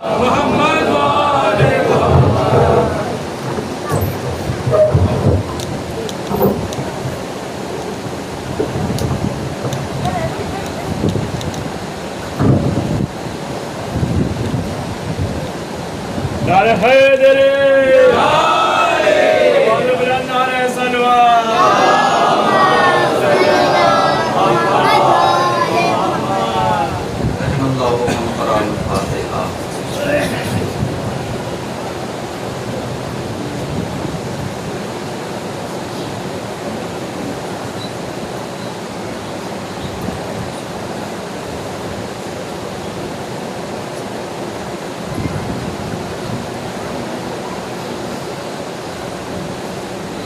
محمد وآل نعرہ حیدری، نعرہ سلوان، رحم اللہ من قرأ الفاتحہ۔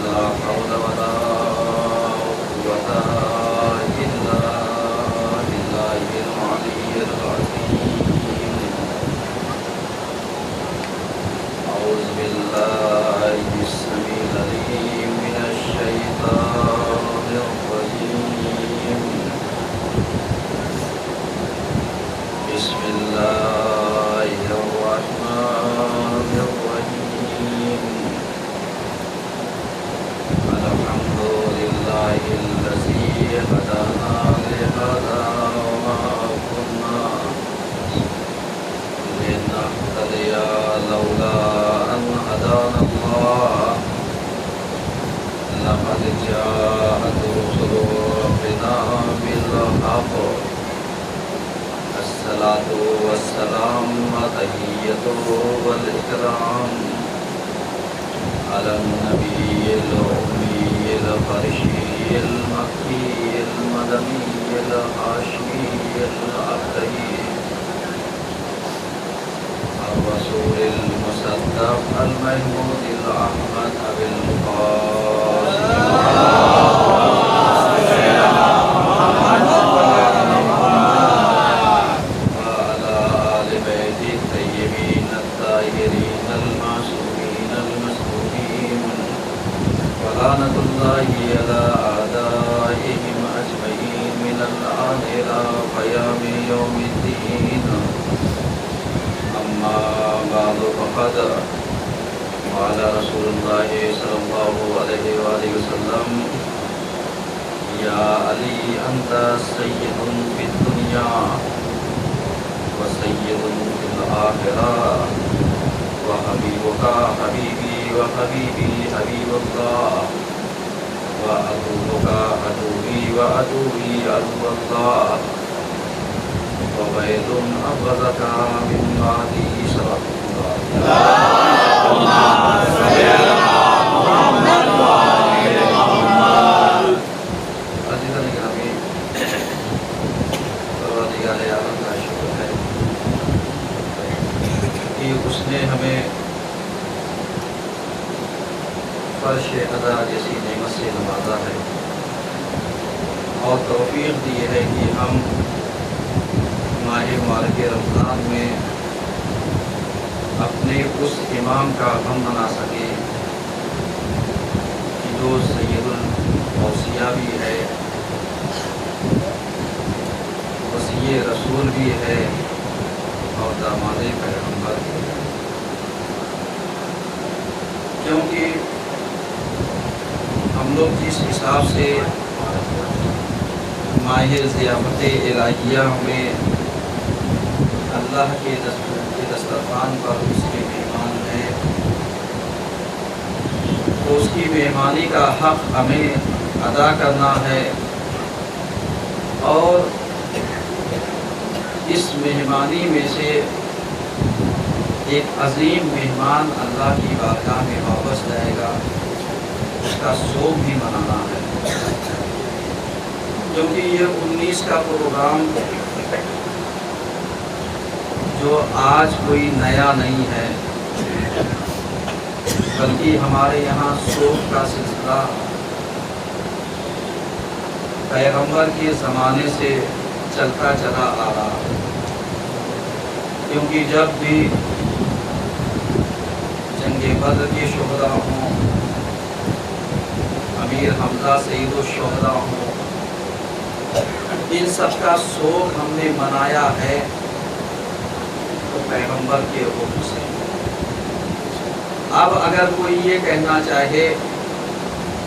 لا حول ولا قوة إلا بالله العلي العظيم۔ أعوذ بالله السميع العليم من الشيطان الرجيم۔ بسم الله الرحمن الرحيم۔ الحمد لله الذي هدانا لهذا وما كنا لنهتدي لولا أن هدانا الله، لقد جاءت رسل ربنا بالحق، الصلاة والسلام تحية والإكرام على النبي الأمي الفرشي المكي المدني الهاشمي الأبدي، الرسول المصدق المحمود الأحمد أبي وعلى آل بيت الطيبين الطاهرين المعصومين المسلوبين، ولعنة الله على أعدائهم أجمعين من الآن إلى قيام يوم الدين. أما بعد فقد قال رسول الله صلى الله عليه وآله وسلم: يا علي أنت سيد في الدنيا وسيد في الآخرة، وحبيبك حبيبي وحبيبي حبيب الله، وعدوك عدوي وعدوي عدو الله، وبيت أبغضك من بعدي شرف الله. عزیزان گرامی، پروردگار عالم کا شکر ہے کہ اس نے ہمیں فرش ادا جیسی نعمت سے نوازا ہے اور توفیق دی ہے کہ ہم ماہ مبارک رمضان میں اپنے اس امام کا غم منا سکے کہ جو سید الاوصیاء بھی ہے، وصی رسول بھی ہے اور داماد پیغمبر بھی ہے، کیونکہ ہم لوگ جس حساب سے ماہ ضیافت الہیہ میں اللہ کے دسترخوان پر اس کے مہمان ہیں، تو اس کی مہمانی کا حق ہمیں ادا کرنا ہے، اور اس مہمانی میں سے ایک عظیم مہمان اللہ کی بارگاہ میں واپس جائے گا، اس کا سوگ بھی منانا ہے، کیونکہ یہ 19 کا پروگرام جو آج کوئی نیا نہیں ہے، بلکہ ہمارے یہاں سوگ کا سلسلہ پیغمبر کے زمانے سے چلتا چلا آ رہا ہے، کیونکہ جب بھی جنگ بدر کے شہداء ہوں، امیر حمزہ سید الشہداء ہوں، ان سب کا سوگ ہم نے منایا ہے، تو پیغمبر کے حکم سے۔ اب اگر کوئی یہ کہنا چاہے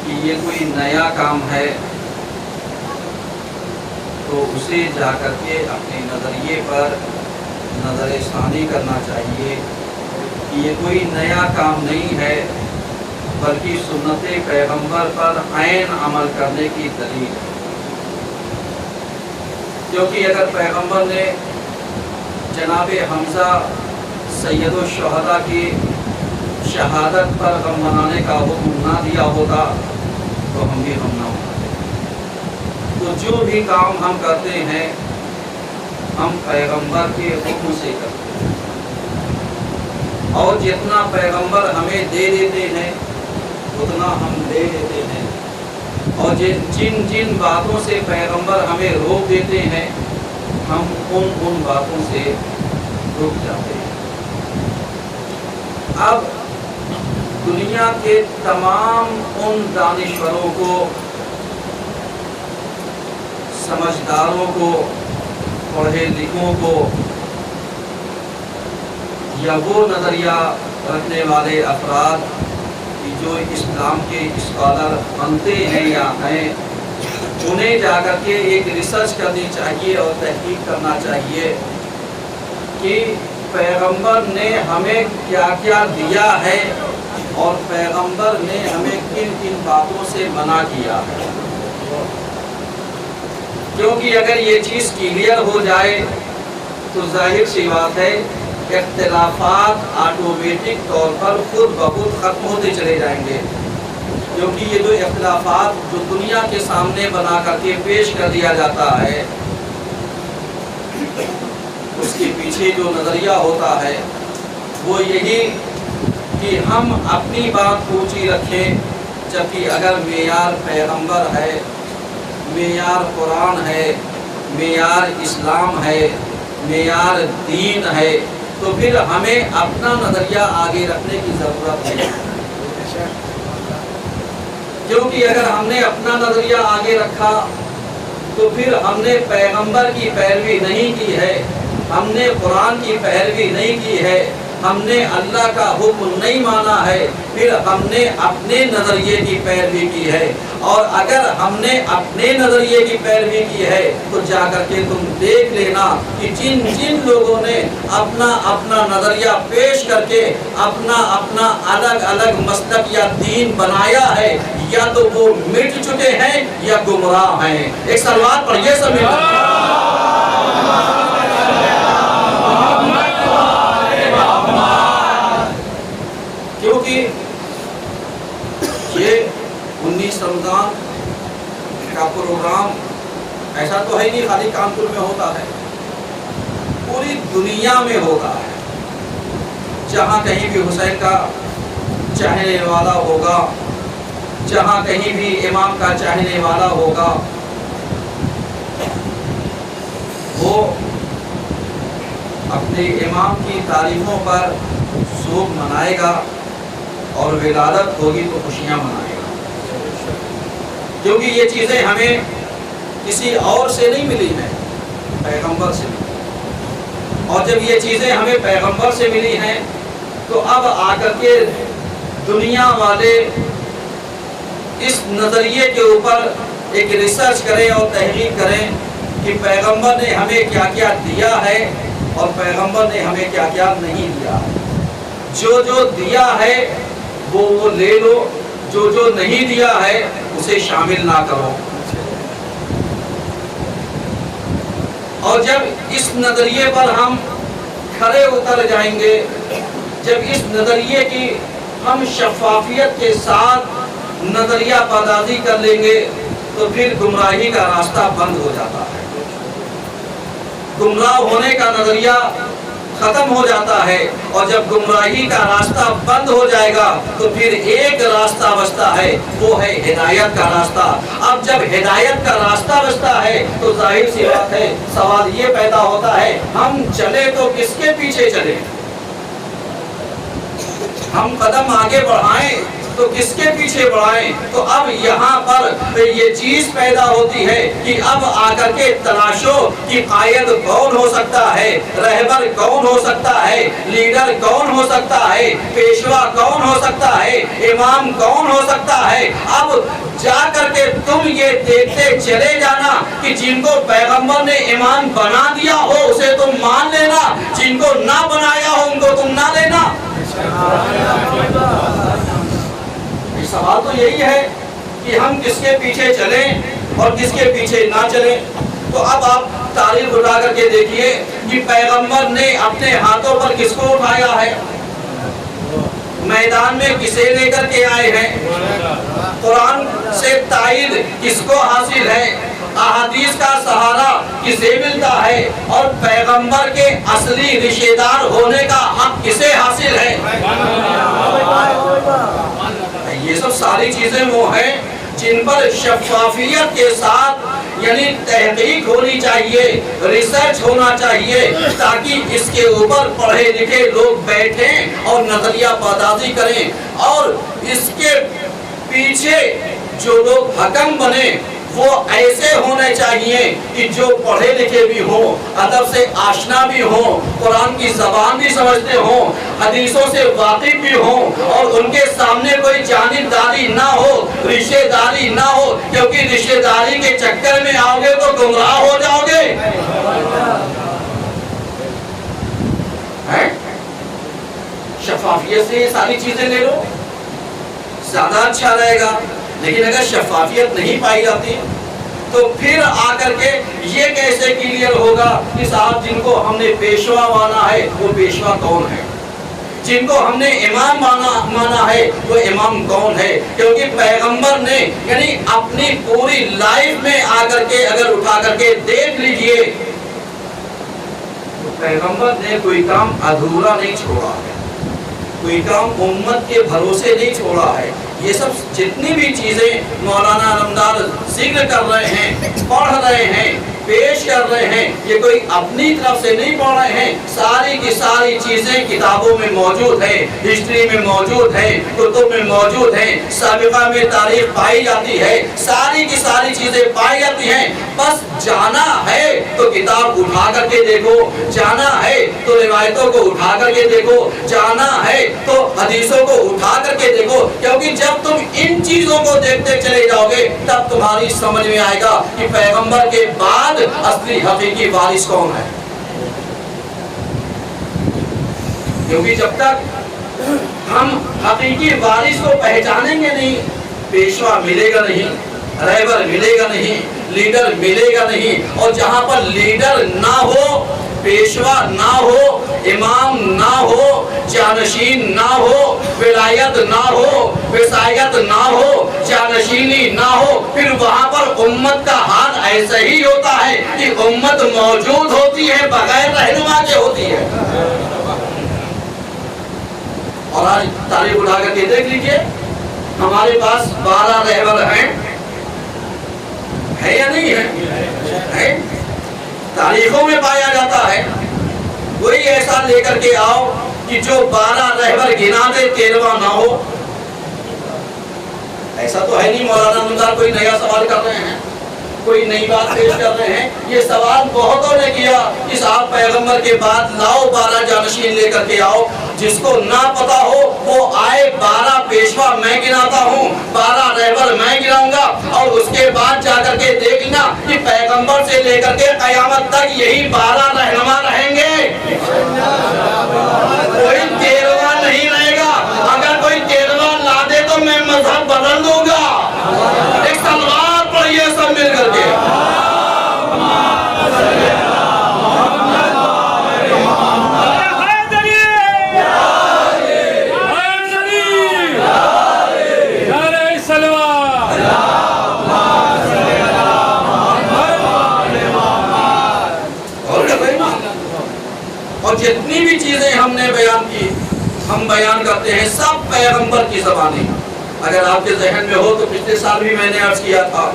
کہ یہ کوئی نیا کام ہے تو اسے جا کر کے اپنے نظریے پر نظر ثانی کرنا چاہیے کہ یہ کوئی نیا کام نہیں ہے، بلکہ سنت پیغمبر پر عین عمل کرنے کی دلیل ہے۔ کیونکہ اگر پیغمبر نے جناب حمزہ سید الشہداء کی شہادت پر غم منانے کا حکم نہ دیا ہوتا تو ہم بھی غم نہ مناتے۔ تو جو بھی کام ہم کرتے ہیں ہم پیغمبر کے حکم سے کرتے ہیں، اور جتنا پیغمبر ہمیں دے دیتے ہیں اتنا ہم دے دیتے ہیں، اور جن جن باتوں سے پیغمبر ہمیں روک دیتے ہیں ہم ان باتوں سے رک جاتے ہیں۔ اب دنیا کے تمام ان دانشوروں کو، سمجھداروں کو، پڑھے لکھوں کو، یا وہ نظریہ رکھنے والے افراد جو اسلام کے اسکالر بنتے ہیں یا ہیں، انہیں جا کر کے ایک ریسرچ کرنی چاہیے اور تحقیق کرنا چاہیے کہ پیغمبر نے ہمیں کیا کیا دیا ہے اور پیغمبر نے ہمیں کن کن باتوں سے منع کیا ہے۔ کیونکہ اگر یہ چیز کلیئر ہو جائے تو ظاہر سی بات ہے اختلافات آٹومیٹک طور پر خود بخود ختم ہوتے چلے جائیں گے، کیونکہ یہ جو اختلافات جو دنیا کے سامنے بنا کر کے پیش کر دیا جاتا ہے اس کے پیچھے جو نظریہ ہوتا ہے وہ یہی کہ ہم اپنی بات اونچی رکھیں، جبکہ اگر معیار پیغمبر ہے، معیار قرآن ہے، معیار اسلام ہے، معیار دین ہے، تو پھر ہمیں اپنا نظریہ آگے رکھنے کی ضرورت ہے۔ کیونکہ اگر ہم نے اپنا نظریہ آگے رکھا تو پھر ہم نے پیغمبر کی پیروی نہیں کی ہے، ہم نے قرآن کی پیروی نہیں کی ہے، ہم نے اللہ کا حکم نہیں مانا ہے، پھر ہم نے اپنے نظریے کی پیروی کی ہے۔ اور اگر ہم نے اپنے نظریے کی پیروی کی ہے تو جا کر کے تم دیکھ لینا کہ جن جن لوگوں نے اپنا اپنا نظریہ پیش کر کے اپنا الگ الگ مسلک یا دین بنایا ہے، یا تو وہ مٹ چکے ہیں یا گمراہ ہیں۔ ایک سلوات پڑھیے سب مل کر۔ کیونکہ یہ 19 رمضان کا پروگرام ایسا تو ہے نہیں خالی کانپور میں ہوتا ہے، پوری دنیا میں ہوتا ہے۔ جہاں کہیں بھی حسین کا چاہنے والا ہوگا، جہاں کہیں بھی امام کا چاہنے والا ہوگا، وہ اپنے امام کی تعریفوں پر سوگ منائے گا اور ولادت ہوگی تو خوشیاں منائے گا، کیونکہ یہ چیزیں ہمیں کسی اور سے نہیں ملی ہیں، پیغمبر سے ملی۔ اور جب یہ چیزیں ہمیں پیغمبر سے ملی ہیں تو اب آ کر کے دنیا والے اس نظریے کے اوپر ایک ریسرچ کریں اور تحقیق کریں کہ پیغمبر نے ہمیں کیا کیا دیا ہے اور پیغمبر نے ہمیں کیا کیا نہیں دیا ہے۔ جو جو دیا ہے وہ لے لو، جو جو نہیں دیا ہے اسے شامل نہ کرو۔ اور جب اس نظریے پر ہم کھڑے اتر جائیں گے، جب اس نظریے کی ہم شفافیت کے ساتھ نظریہ پردازی کر لیں گے تو پھر گمراہی کا راستہ بند ہو جاتا ہے، گمراہ ہونے کا نظریہ ختم ہو جاتا ہے۔ اور جب گمراہی کا راستہ بند ہو جائے گا تو پھر ایک راستہ بچتا ہے، وہ ہے ہدایت کا راستہ۔ اب جب ہدایت کا راستہ بچتا ہے تو ظاہر سی بات ہے سوال یہ پیدا ہوتا ہے ہم چلے تو کس کے پیچھے چلیں؟ ہم قدم آگے بڑھائیں تو کس کے پیچھے بڑھائیں؟ تو اب یہاں پر یہ چیز پیدا ہوتی ہے کہ اب آ کر کے تلاشو کہ قائد کون ہو سکتا ہے، رہبر کون ہو سکتا ہے، لیڈر کون ہو سکتا ہے، پیشوا کون ہو سکتا ہے، امام کون ہو سکتا ہے۔ اب جا کر کے تم یہ دیکھتے چلے جانا کہ جن کو پیغمبر نے امام بنا دیا ہو اسے تم مان لینا، جن کو نہ بنایا ہو ان کو تم نہ لینا۔ سوال تو یہی ہے کہ ہم کس کے پیچھے چلیں اور کس کے پیچھے نہ چلیں۔ تو اب آپ تاریخ اٹھا کر کے دیکھیے کہ پیغمبر نے اپنے ہاتھوں پر کس کو اٹھایا ہے، میدان میں کسے لے کر کے آئے ہیں، قرآن سے تائید کس کو حاصل ہے، احادیث کا سہارا کسے ملتا ہے، اور پیغمبر کے اصلی رشتہ دار ہونے کا حق کسے حاصل ہے۔ یہ سب ساری چیزیں وہ ہیں جن پر شفافیت کے ساتھ یعنی تحقیق ہونی چاہیے، ریسرچ ہونا چاہیے، تاکہ اس کے اوپر پڑھے لکھے لوگ بیٹھیں اور نظریہ پردازی کریں، اور اس کے پیچھے جو لوگ حکم بنے وہ ایسے ہونے چاہیے کہ جو پڑھے لکھے بھی ہوں، ادب سے آشنا بھی ہوں، قرآن کی زبان بھی سمجھتے ہوں، حدیثوں سے واقف بھی ہوں، اور ان کے سامنے کوئی جانبداری نہ ہو، رشتہ داری نہ ہو، کیونکہ رشتہ داری کے چکر میں آؤ گے تو گمراہ ہو جاؤ گے۔ شفافیت سے یہ ساری چیزیں لے لو، زیادہ اچھا رہے گا۔ لیکن اگر شفافیت نہیں پائی جاتی تو پھر آ کر کے یہ کیسے کلیئر ہوگا کہ صاحب جن کو ہم نے پیشوا مانا ہے وہ پیشوا کون ہے، جن کو ہم نے امام مانا ہے وہ امام کون ہے؟ کیونکہ پیغمبر نے یعنی اپنی پوری لائف میں آ کر کے اگر اٹھا کر کے دیکھ لیجئے تو پیغمبر نے کوئی کام ادھورا نہیں چھوڑا ہے، کوئی کام امت کے بھروسے نہیں چھوڑا ہے۔ یہ سب جتنی بھی چیزیں مولانا علمدار ذکر کر رہے ہیں، پڑھ رہے ہیں، پیش کر رہے ہیں، یہ کوئی اپنی طرف سے نہیں پڑھ رہے ہیں، ساری کی ساری چیزیں کتابوں میں موجود ہیں، ہسٹری میں موجود ہیں، کتب میں موجود ہیں، سابقہ میں تاریخ پائی جاتی ہے، ساری کی ساری چیزیں پائی جاتی ہیں۔ بس جانا ہے تو کتاب اٹھا کر کے دیکھو، جانا ہے تو روایتوں کو اٹھا کر کے دیکھو، جانا ہے تو حدیثوں کو اٹھا کر کے دیکھو، کیونکہ جب تم ان چیزوں کو دیکھتے چلے جاؤ گے تب تمہاری سمجھ میں آئے گا کہ پیغمبر کے بعد اصلی حقیقی وارث کون ہے۔ کیونکہ جب تک ہم حقیقی وارث کو پہچانیں گے نہیں، پیشوا ملے گا نہیں، رہبر ملے گا نہیں، لیڈر ملے گا نہیں، اور جہاں پر لیڈر نہ ہو، پیشوا نہ ہو، امام نہ ہو، جانشین نہ ہو، ولایت نہ ہو، وصایت نہ ہو، جانشینی نہ ہو، پھر وہاں پر امت کا حال ایسا ہی ہوتا ہے کہ امت موجود ہوتی ہے بغیر رہنما کے ہوتی ہے۔ اور آج تاریخ اٹھا کر کے دیکھ لیجئے، ہمارے پاس 12 رہبر ہیں، ہے یا نہیں ہے؟ تاریخوں میں پایا جاتا ہے۔ کوئی ایسا لے کر کے آؤ کہ جو 12 رہبر گنا دے 13واں نہ ہو، ایسا تو ہے نہیں۔ مولانا علمدار کوئی نیا سوال کر رہے ہیں، کوئی نئی بات پیش کر رہے ہیں۔ یہ سوال بہتوں نے کیا کہ صاحب پیغمبر کے بعد لاؤ 12 جانشین لے کر کے آؤ، جس کو نہ پتا ہو وہ آئے، 12 پیشوا میں گناتا ہوں، 12 رہبر میں گناؤں گا، اور اس کے بعد جا کر کے دیکھنا کہ پیغمبر سے لے کر کے قیامت تک یہی 12 رہنما رہیں گے، کوئی 13واں نہیں رہے گا۔ اگر کوئی 13واں لا دے تو میں مذہب بدل دوں گا۔ ایک سلوات پڑھیے سب مل کر کے۔ اور جتنی بھی چیزیں ہم نے بیان کی، ہم بیان کرتے ہیں سب پیغمبر کی زبانی۔ اگر آپ کے ذہن میں ہو تو پچھلے سال بھی میں نے عرض کیا تھا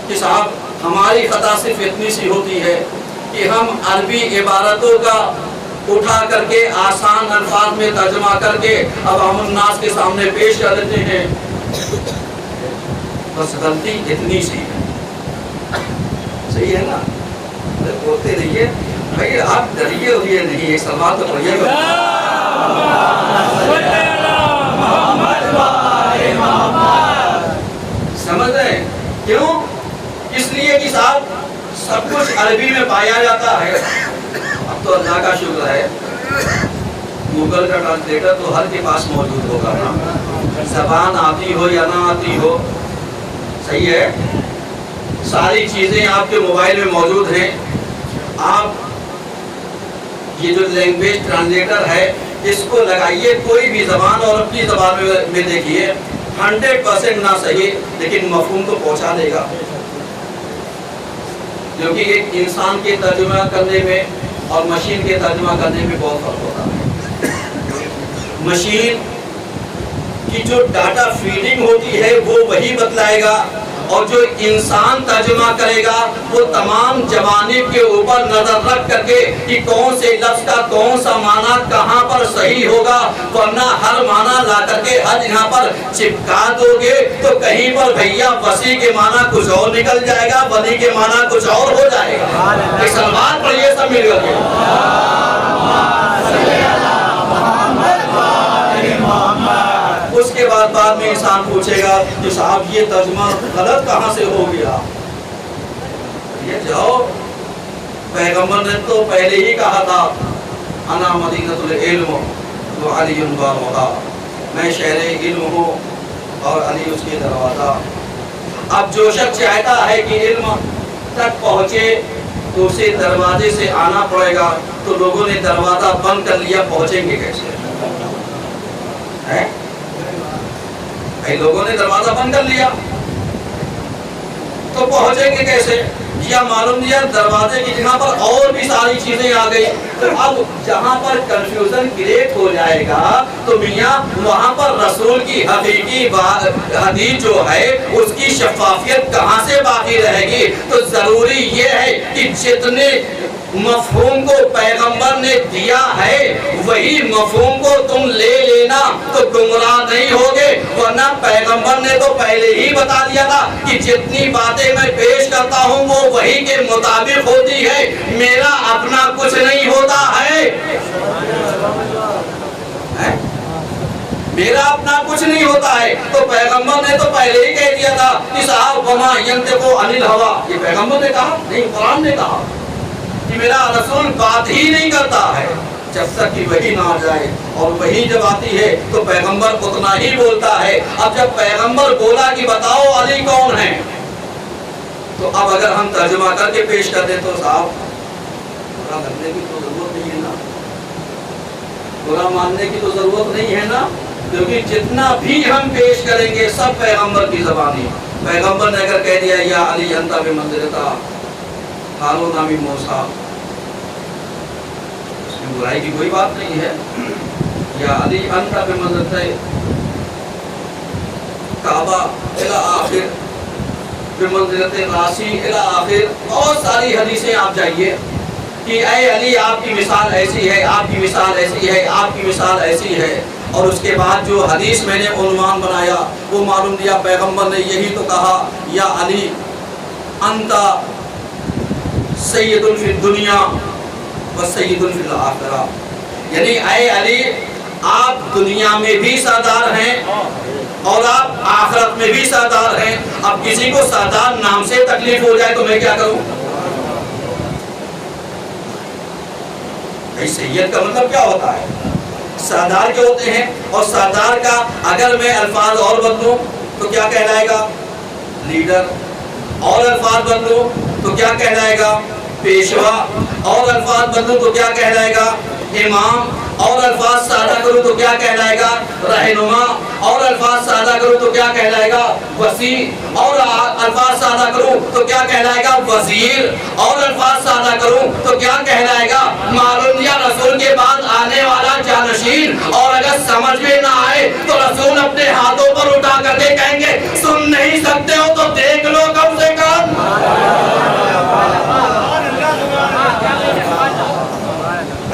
کہ صاحب ہماری خطا صرف اتنی سی ہوتی ہے کہ ہم عربی عبارتوں کا اٹھا کر کے آسان الفاظ میں ترجمہ کر کے عوام الناس کے سامنے پیش کر دیتے ہیں. بس غلطی اتنی سی ہے. صحیح ہے نا؟ بولتے رہیے بھائی، آپ ڈریے ہوئے نہیں، ایک سلوات تو پڑھیے گا. سمجھ رہے ہیں کیوں؟ اس لیے کہ صاحب سب کچھ عربی میں پایا جاتا ہے. اب تو اللہ کا شکر ہے گوگل کا ٹرانسلیٹر تو ہر کے پاس موجود ہوگا نا، زبان آتی ہو یا نہ آتی ہو. صحیح ہے، ساری چیزیں آپ کے موبائل میں موجود ہیں. آپ یہ جو لینگویج ٹرانسلیٹر ہے اس کو لگائیے کوئی بھی زبان اور اپنی زبان میں دیکھیے، 100% نہ صحیح لیکن مفہوم تو پہنچا دے گا. کیونکہ ایک انسان کے ترجمہ کرنے میں اور مشین کے ترجمہ کرنے میں بہت فرق ہوتا ہے. مشین کی جو ڈاٹا فیڈنگ ہوتی ہے وہ وہی بتلائے گا، اور جو انسان ترجمہ کرے گا وہ تمام جوانب کے اوپر نظر رکھ کر کے کہ کون سے لفظ کا کون سا معنی کہاں پر صحیح ہوگا. ورنہ ہر معنی لا کر کے ہر یہاں پر چپکا دو گے تو کہیں پر بھیا وسیع کے معنی کچھ اور نکل جائے گا، ولی کے معنی کچھ اور ہو جائے گا. ایک سلوات پڑھیے سب مل کر کے. اس کے بعد میں انسان پوچھے گا کہ صاحب یہ ترجمہ غلط کہاں سے ہو گیا. یہ جاؤ، پیغمبر نے تو پہلے ہی کہا تھا انا مدینۃ العلم و علی بابھا، میں شہر علم ہوں اور علی اس کے دروازہ. اب جو شخص چاہتا ہے کہ علم تک پہنچے تو اسے دروازے سے آنا پڑے گا. تو لوگوں نے دروازہ بند کر لیا، پہنچیں گے کیسے؟ لوگوں نے دروازہ بند کر لیا تو پہنچیں گے کیسے؟ یا معلوم دیا دروازے کی جگہ پر اور بھی ساری چیزیں آ گئی. تو اب جہاں پر کنفیوژن کریٹ ہو جائے گا تو میاں وہاں پر رسول کی حقیقی حدیث جو ہے اس کی شفافیت کہاں سے باقی رہے گی؟ تو ضروری یہ ہے کہ جتنے مفہوم کو پیغمبر نے دیا ہے وہی مفہوم کو تم لے لینا تو گمراہ نہیں ہوگے. ورنہ پیغمبر نے تو پہلے ہی بتا دیا تھا کہ جتنی باتیں میں پیش کرتا ہوں وہ وہی کے مطابق ہوتی ہے، میرا اپنا کچھ نہیں ہوتا ہے. میرا اپنا کچھ نہیں ہوتا ہے. تو پیغمبر نے تو پہلے ہی کہہ دیا تھا کہ صاحب وما ینطق عن الہویٰ. یہ پیغمبر نے کہا نہیں، قرآن نے کہا کہ میرا رسول بات ہی نہیں کرتا ہے جب تک کہ وحی نہ آ جائے، اور وحی جب آتی ہے تو پیغمبر اتنا ہی بولتا ہے. اب جب پیغمبر بولا کہ بتاؤ علی کون ہے، تو اب اگر ہم ترجمہ کر کے پیش کر دیں تو صاحب برا لگنے کی تو ضرورت نہیں ہے نا، برا ماننے کی تو ضرورت نہیں ہے نا. کیونکہ جتنا بھی ہم پیش کریں گے سب پیغمبر کی زبانی. پیغمبر نے اگر کہہ دیا یا علی انت بمنزلۃ ہارون من موسیٰ، اس میں برائی کی کوئی بات نہیں ہے. یا علی انت بمنزلۃ کعبہ الی آخر، بمنزلۃ راسی الی آخر. بہت ساری حدیثیں آپ جائیے کہ اے علی آپ کی مثال ایسی ہے، آپ کی مثال ایسی ہے، آپ کی مثال ایسی ہے. اور اس کے بعد جو حدیث میں نے عنوان بنایا وہ معلوم دیا پیغمبر نے یہی تو کہا یا علی انت سید فی الدنیا و سید فی الآخرہ. یعنی اے علی آپ دنیا میں بھی سردار ہیں اور آپ آخرت میں بھی سردار ہیں. اب کسی کو سردار نام سے تکلیف ہو جائے تو میں کیا کروں؟ سید کا مطلب کیا ہوتا ہے؟ سردار کے ہوتے ہیں، اور سردار کا اگر میں الفاظ اور بدلوں تو کیا کہلائے گا؟ لیڈر. اور الفاظ بدلوں تو کیا کہلائے گا؟ پیشوا. اور الفاظ بدلوں تو کیا کہلائے گا؟ امام. اور الفاظ سادہ کروں تو کیا کہلائے گا؟ رہنما. اور الفاظ سادہ کروں تو کیا کہلائے گا؟ وسیع. اور الفاظ سادہ کروں تو کیا کہلائے گا؟ وزیر. اور الفاظ سادہ کروں تو کیا کہلائے گا؟ معلوم یا رسول کے بعد آنے والا جانشین. اور اگر سمجھ میں نہ آئے تو رسول اپنے ہاتھوں پر اٹھا کر کے کہیں گے سن نہیں سکتے ہو تو دیکھ لو کم سے کم.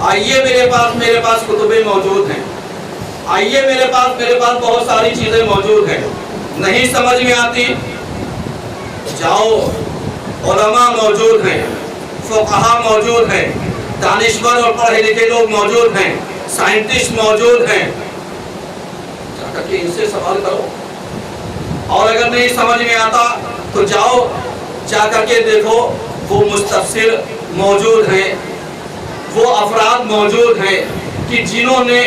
آئیے میرے پاس کتبیں موجود ہیں، آئیے میرے پاس بہت ساری چیزیں موجود ہیں، نہیں سمجھ میں آتی جاؤ، علماء موجود ہیں، فقہا موجود ہیں، دانشور اور پڑھے لکھے لوگ موجود ہیں، سائنٹسٹ موجود ہیں، جا کر کے ان سے سوال کرو، اور اگر نہیں سمجھ میں آتا تو جاؤ جا کر کے دیکھو وہ مستفسر موجود ہیں، وہ افراد موجود ہیں کہ جنہوں نے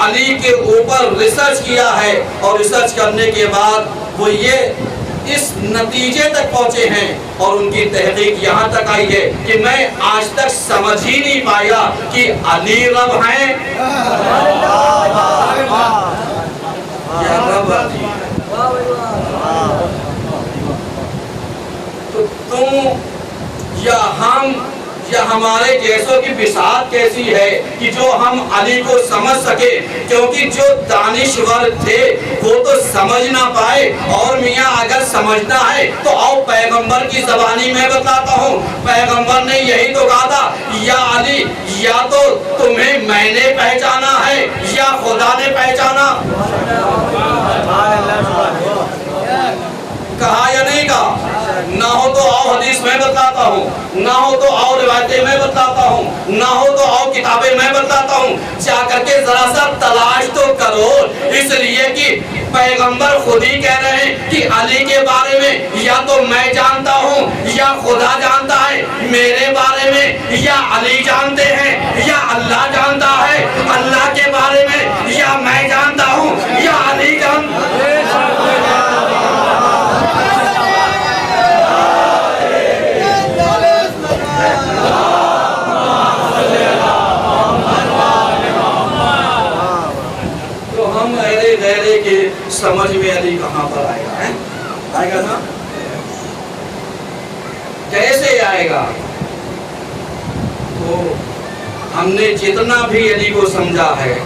علی کے اوپر ریسرچ کیا ہے، اور ریسرچ کرنے کے بعد وہ یہ اس نتیجے تک پہنچے ہیں اور ان کی تحقیق یہاں تک آئی ہے کہ میں آج تک سمجھ ہی نہیں پایا کہ علی رب ہیں یا رب علی ہے۔ تو تم یا ہم یا ہمارے جیسوں کی بساط کیسی ہے کہ جو ہم علی کو سمجھ سکے، کیونکہ جو دانشور تھے وہ تو سمجھ نہ پائے، اور میاں اگر سمجھنا ہے تو آؤ پیغمبر کی زبانی میں بتاتا ہوں، پیغمبر نے یہی تو کہا تھا یا علی یا تو تمہیں میں نے پہچانا ہے یا خدا نے پہچانا، کہا یا نہیں کہا؟ نہ ہو تو آؤ حدیث میں بتلاتا ہوں، نہ ہو تو آؤ روایتیں میں بتلاتا ہوں، نہ ہو تو آؤ کتابیں میں بتلاتا ہوں، جا کر کے ذرا سا تلاش تو کرو، اس لیے کہ پیغمبر خود ہی کہہ رہے ہیں کہ علی کے بارے میں یا تو میں جانتا ہوں یا خدا جانتا ہے، میرے بارے میں یا علی جانتے ہیں یا اللہ جانتا ہے، اللہ کے بارے میں یا میں جانتا ہوں یا علی جانتا ہے۔ سمجھ میں علی کہاں پر آئے گا؟ آئے گا نا؟ کیسے آئے گا؟ تو ہم نے جتنا بھی علی کو سمجھا ہے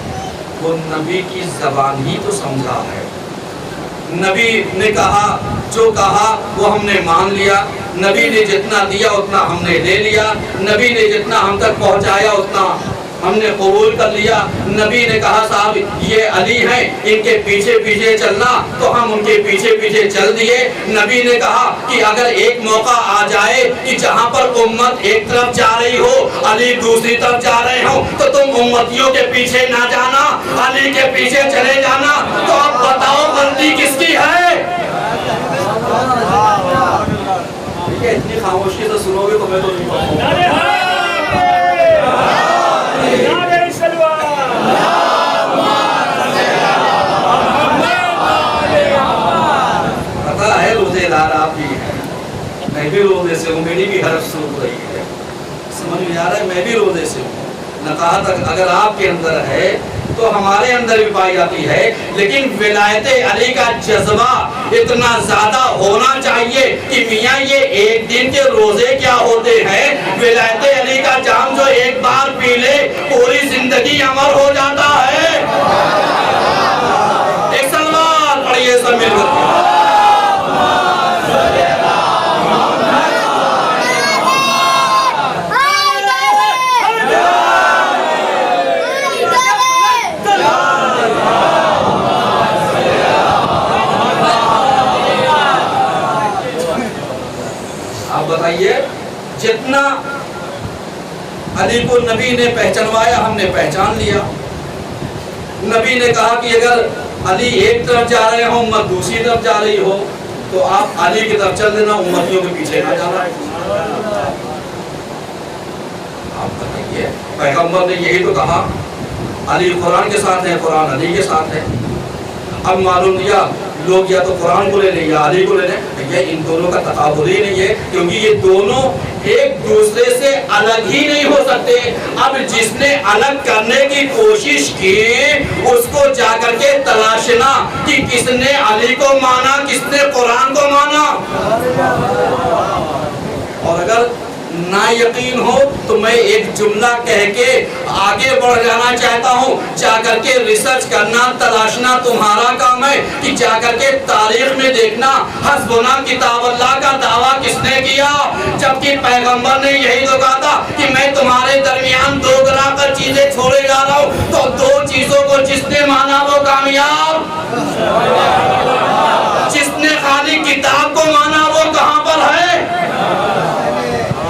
وہ نبی کی زبان ہی تو سمجھا ہے، نبی نے کہا جو کہا وہ ہم نے مان لیا، نبی نے جتنا دیا اتنا ہم نے لے لیا، نبی نے جتنا ہم تک پہنچایا اتنا ہم نے قبول کر لیا، نبی نے کہا صاحب یہ علی ہیں ان کے پیچھے پیچھے چلنا تو ہم ان کے پیچھے پیچھے چل دیے، نبی نے کہا کہ اگر ایک موقع آ جائے کہ جہاں پر امت ایک طرف جا رہی ہو علی دوسری طرف جا رہے ہوں تو تم امتیوں کے پیچھے نہ جانا، علی کے پیچھے چلے جانا، تو اب بتاؤ غلطی کس کی ہے؟ اتنی خاموشی سے سنو گے تو میں تو نہیں پاؤں۔ پتا ہے روزے دار آپ بھی ہیں، میں بھی روزے سے ہوں، میری بھی حرف سن رہی ہے، سمجھ میں آ رہا ہے، میں بھی روزے سے ہوں، نقاہت اگر آپ کے اندر ہے تو ہمارے اندر بھی پائی جاتی ہے، لیکن ولایت علی کا جذبہ اتنا زیادہ ہونا چاہیے کہ میاں یہ ایک دن کے روزے کیا ہوتے ہیں، ولایت علی کا جام جو ایک بار پی لے پوری زندگی امر ہو جاتا ہے۔ ایک سلوات پڑھیے سب مل کر۔ بتائیے جتنا علی کو نبی نے پہچانوایا ہم نے پہچان لیا، نبی نے کہا کہ اگر علی ایک طرف جا رہے ہوں امت دوسری طرف جا رہی ہو تو آپ علی کی طرف چل دینا، امتیوں کے پیچھے نہ جانا۔ آپ بتائیے پیغمبر نے یہی تو کہا علی قرآن کے ساتھ ہے، قرآن علی کے ساتھ ہے، اب معلوم دیا لوگ یا تو قرآن کو لے لیں یا علی کو لے لیں، یہ ان دونوں کا تقابل ہی نہیں ہے، کیونکہ یہ دونوں ایک دوسرے سے الگ ہی نہیں ہو سکتے۔ اب جس نے الگ کرنے کی کوشش کی اس کو جا کر کے تلاشنا کہ کس نے علی کو مانا کس نے قرآن کو مانا، اور اگر نا یقین ہو تو میں ایک جملہ کہہ کے آگے بڑھ جانا چاہتا ہوں، جا کر کے ریسرچ کرنا تلاشنا تمہارا کام ہے کہ جا کر کے تاریخ میں دیکھنا حسبنا کتاب اللہ کا دعویٰ کس نے کیا، جبکہ پیغمبر نے یہی تو کہا تھا کہ میں تمہارے درمیان دو گراں کر چیزیں جس نے خالی کتاب کو مانا وہ کہاں پر ہے؟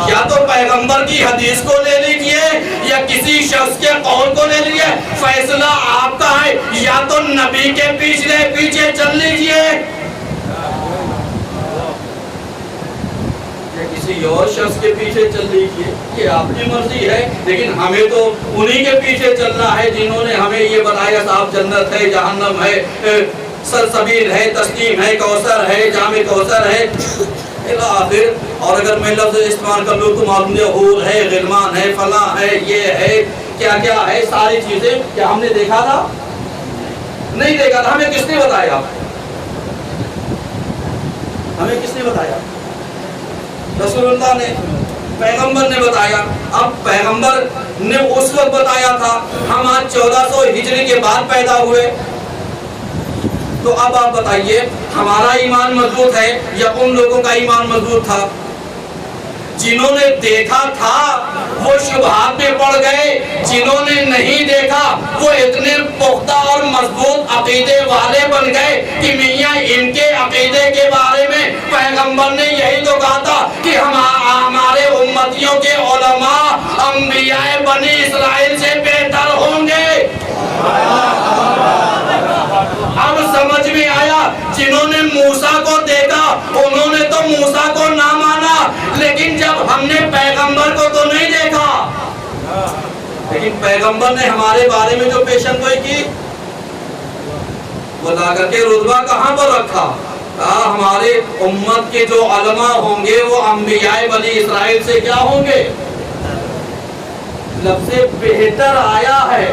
یا تو پیغمبر کی حدیث کو لے لیجئے یا کسی شخص کے قول کو لے لیجئے، فیصلہ آپ کا ہے، یا تو نبی کے پیچھے چل لیجئے یا کسی اور شخص کے پیچھے چل لیجئے، یہ آپ کی مرضی ہے، لیکن ہمیں تو انہی کے پیچھے چلنا ہے جنہوں نے ہمیں یہ بتایا صاحب جنت ہے، جہنم ہے، سلسبیل ہے، تسلیم ہے، کوثر ہے، جامع کوثر ہے آخر۔ اور اگر میں لفظ استعمال کر لوں تو معلوم ہے حور ہے، غلمان ہے، فلاں ہے، یہ ہے، کیا کیا ہے، ساری چیزیں کیا ہم نے دیکھا تھا؟ نہیں دیکھا تھا، ہمیں کس نے بتایا؟ ہمیں کس نے بتایا؟ رسول اللہ نے، پیغمبر نے بتایا۔ اب پیغمبر نے اس وقت بتایا تھا، ہم آج 1400 ہجری کے بعد پیدا ہوئے، تو اب آپ بتائیے ہمارا ایمان مضبوط ہے یا ان لوگوں کا ایمان مضبوط تھا؟ جنہوں نے دیکھا تھا وہ شبہات میں پڑ گئے، جنہوں نے نہیں دیکھا وہ اتنے پختہ اور مضبوط عقیدے والے بن گئے کہ میاں ان کے عقیدے کے بارے میں پیغمبر نے یہی تو کہا تھا کہ ہمارے امتیوں کے علماء انبیاء بنی اسرائیل سے بہتر ہوں گے۔ اب سمجھ میں آیا، جنہوں نے موسیٰ کو دیکھا انہوں نے تو موسیٰ کو نہ مانا، لیکن جب ہم نے پیغمبر کو تو نہیں دیکھا، لیکن پیغمبر نے ہمارے بارے میں جو پیشن گوئی کی وہ لا کر کے رتبہ کہاں پر رکھا؟ کہا ہمارے امت کے جو علماء ہوں گے وہ انبیاء بنی اسرائیل سے کیا ہوں گے؟ لفظ بہتر آیا ہے،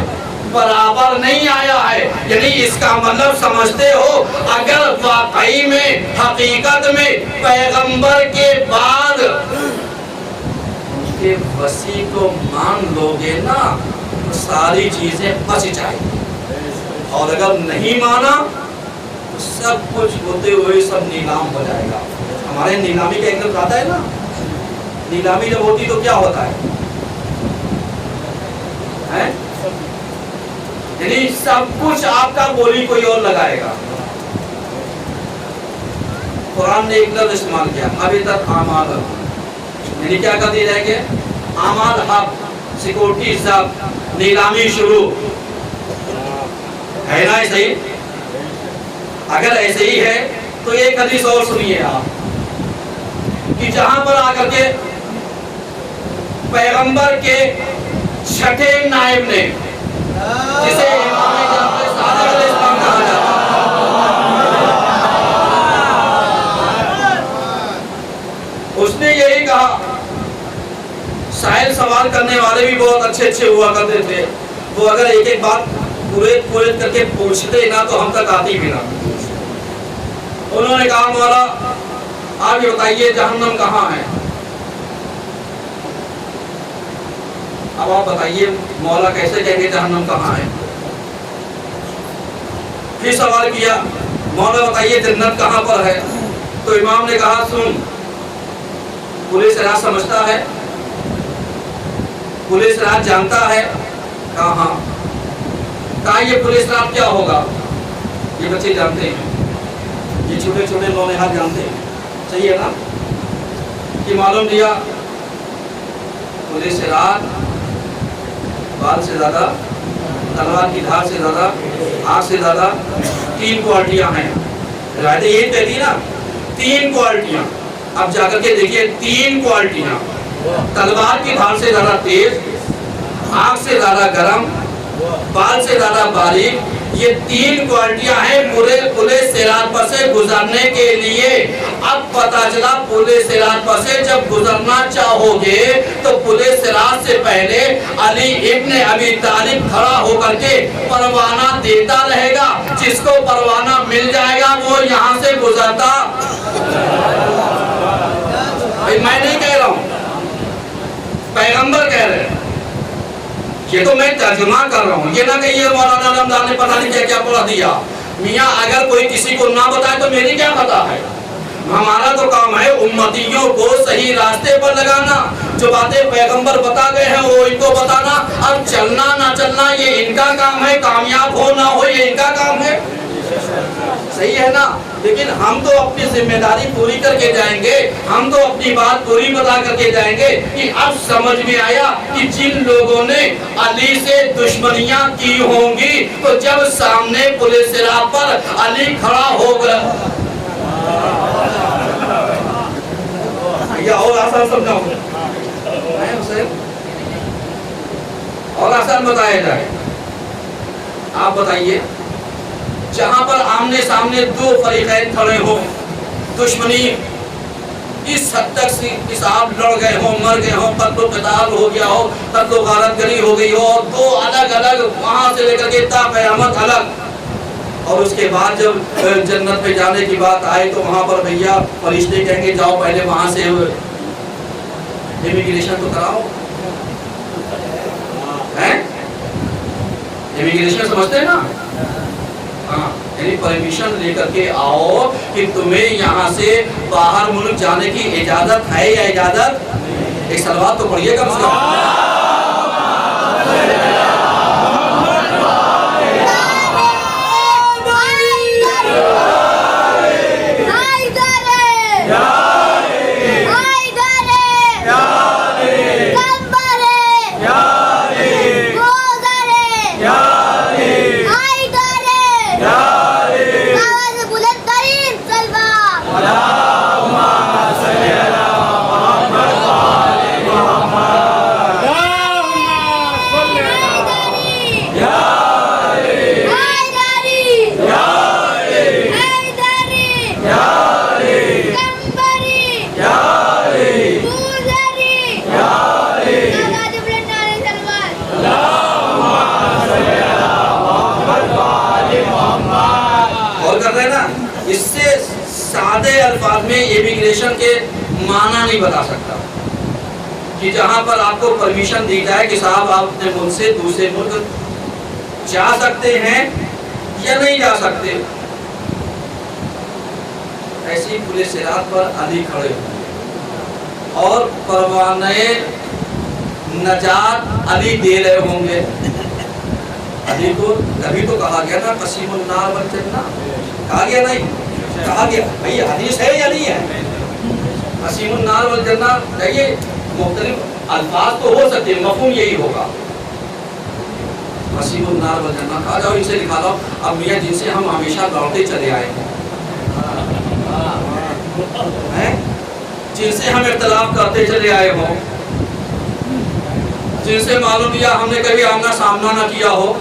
برابر نہیں آیا ہے، یعنی اس کا مطلب سمجھتے ہو اگر واقعی میں حقیقت میں پیغمبر کے بعد ان کے وسیع کو مان لو گے نا تو ساری چیزیں بچ جائیں، اور اگر نہیں مانا تو سب کچھ ہوتے ہوئے سب نیلام ہو جائے گا۔ ہمارے نیلامی کا ایک دم آتا ہے نا، نیلامی جب ہوتی تو کیا ہوتا ہے؟ یعنی سب کچھ آپ کا بولی کوئی اور لگائے گا۔ قرآن نے ایک لفظ استعمال کیا، ابھی تک اعمال، یعنی کیا کہتے رہ گئے؟ اعمال حق، سیکورٹی ضبط، نیلامی شروع ہے نا؟ ایسے ہی اگر ایسے ہی ہے تو ایک حدیث اور سنیے آپ کہ جہاں پر آ کر کے پیغمبر کے چھٹے نائب نے جسے امام جعفر صادق علیہ السلام کہا جاتا ہے، اس نے یہی کہا، سائل سوال کرنے والے بھی بہت اچھے اچھے ہوا کرتے تھے، وہ اگر ایک ایک بات پوریت کر کے پوچھتے نا تو ہم تک آتی بھی نہ۔ انہوں نے کہا مولا آپ یہ بتائیے جہنم کہاں ہے؟ اب آپ بتائیے مولا کیسے کہیں گے جہنم کہاں ہے؟ پھر سوال کیا مولا بتائیے جنت کہاں پر ہے؟ تو امام نے کہا سن، پولیس راج سمجھتا ہے، پولیس راج جانتا ہے؟ کہا ہاں۔ کہا یہ پولیس راج کیا ہوگا؟ یہ بچے جانتے ہیں، یہ چھوٹے چھوٹے نونہال جانتے ہیں، صحیح ہے نا؟ کہ معلوم دیا پولیس راج بال سے زیادہ، تلوار کی دھار سے زیادہ، آنکھ سے زیادہ، 3 کوالٹیاں ہیں۔ روایتیں یہی کہتی ہیں نا، 3 کوالٹیاں۔ اب جا کر کے دیکھیے 3 کوالٹیاں، تلوار کی دھار سے زیادہ تیز، آنکھ سے زیادہ گرم، بال سے زیادہ باریک، یہ 3 کوالٹیاں ہیں پولیس صراط پر سے گزرنے کے لیے۔ اب پتا چلا پولیس صراط پر سے جب گزرنا چاہو گے تو پولیس صراط سے پہلے علی ابن ابی طالب کھڑا ہو کر کے پروانہ دیتا رہے گا، جس کو پروانہ مل جائے گا وہ یہاں سے گزرتا۔ میں نہیں کہہ رہا ہوں، پیغمبر کہہ رہے ہیں، یہ تو میں ترجمہ کر رہا ہوں، یہ نہ کہ یہ مولانا رمضان نے پتہ نہیں کیا کیا پڑھا دیا۔ میاں اگر کوئی کسی کو نہ بتائے تو میری کیا خطا ہے؟ ہمارا تو کام ہے امتیوں کو صحیح راستے پر لگانا، جو باتیں پیغمبر بتا گئے ہیں وہ ان کو بتانا۔ اب چلنا نہ چلنا یہ ان کا کام ہے، کامیاب ہو نہ ہو یہ ان کا کام ہے۔ صحیح ہے نا؟ لیکن ہم تو اپنی ذمہ داری پوری کر کے جائیں گے، ہم تو اپنی بات پوری بتا کر کے جائیں گے کہ اب سمجھ میں آیا کہ جن لوگوں نے علی سے دشمنیاں کی ہوں گی تو جب سامنے پولیس صراط پر علی کھڑا ہو گیا یا اور آسان سمجھاؤں اور آسان بتایا جائے، آپ بتائیے جہاں پر آمنے سامنے دو فریقین کھڑے ہوں، دشمنی اس حد تک صاحب لڑ گئے ہوں، مر گئے ہوں، قتل و قتال ہو گیا ہو، قتل و غارت گری ہو گئی ہو، اور دو الگ الگ وہاں سے لے کر کے تا قیامت الگ، اور اس کے بعد جب جنت میں جانے کی بات آئے تو وہاں پر بھیا فرشتے کہیں گے جاؤ پہلے وہاں سے امیگریشن تو کراؤ، امیگریشن سمجھتے ہیں نا؟ ہاں، یعنی پرمیشن لے کر کے آؤ کہ تمہیں یہاں سے باہر ملک جانے کی اجازت ہے یا اجازت؟ ایک سلوات تو پڑھیے کم سے کم۔ اس سے سادے الفاظ میں امیگریشن کے معنی نہیں بتا سکتا کہ جہاں پر آپ کو پرمیشن دی جائے کہ صاحب آپ اپنے ملک سے دوسرے ملک جا سکتے ہیں یا نہیں جا سکتے، ایسی پولیس صراط پر علی کھڑے ہوئے اور پروانۂ نجات علی دے رہے ہوں گے۔ علی کو ابھی تو کہا گیا تھا قسیم النار والجنہ، کہا گیا نہیں؟ کہا گیا بھئی حدیث ہے یا نہیں ہے؟ قسیم النار والجنہ، یہ مختلف الفاظ تو ہو سکتے ہیں، مفہوم یہی ہوگا۔ قسیم النار والجنہ کہا جاؤ، ان سے لکھا دو اب میاں جن سے ہم ہمیشہ دوڑتے چلے آئے ہیں، جن سے ہم اختلاف کرتے چلے آئے ہوں، جن سے معلوم کیا ہم نے کبھی آمنا سامنا نہ کیا ہو،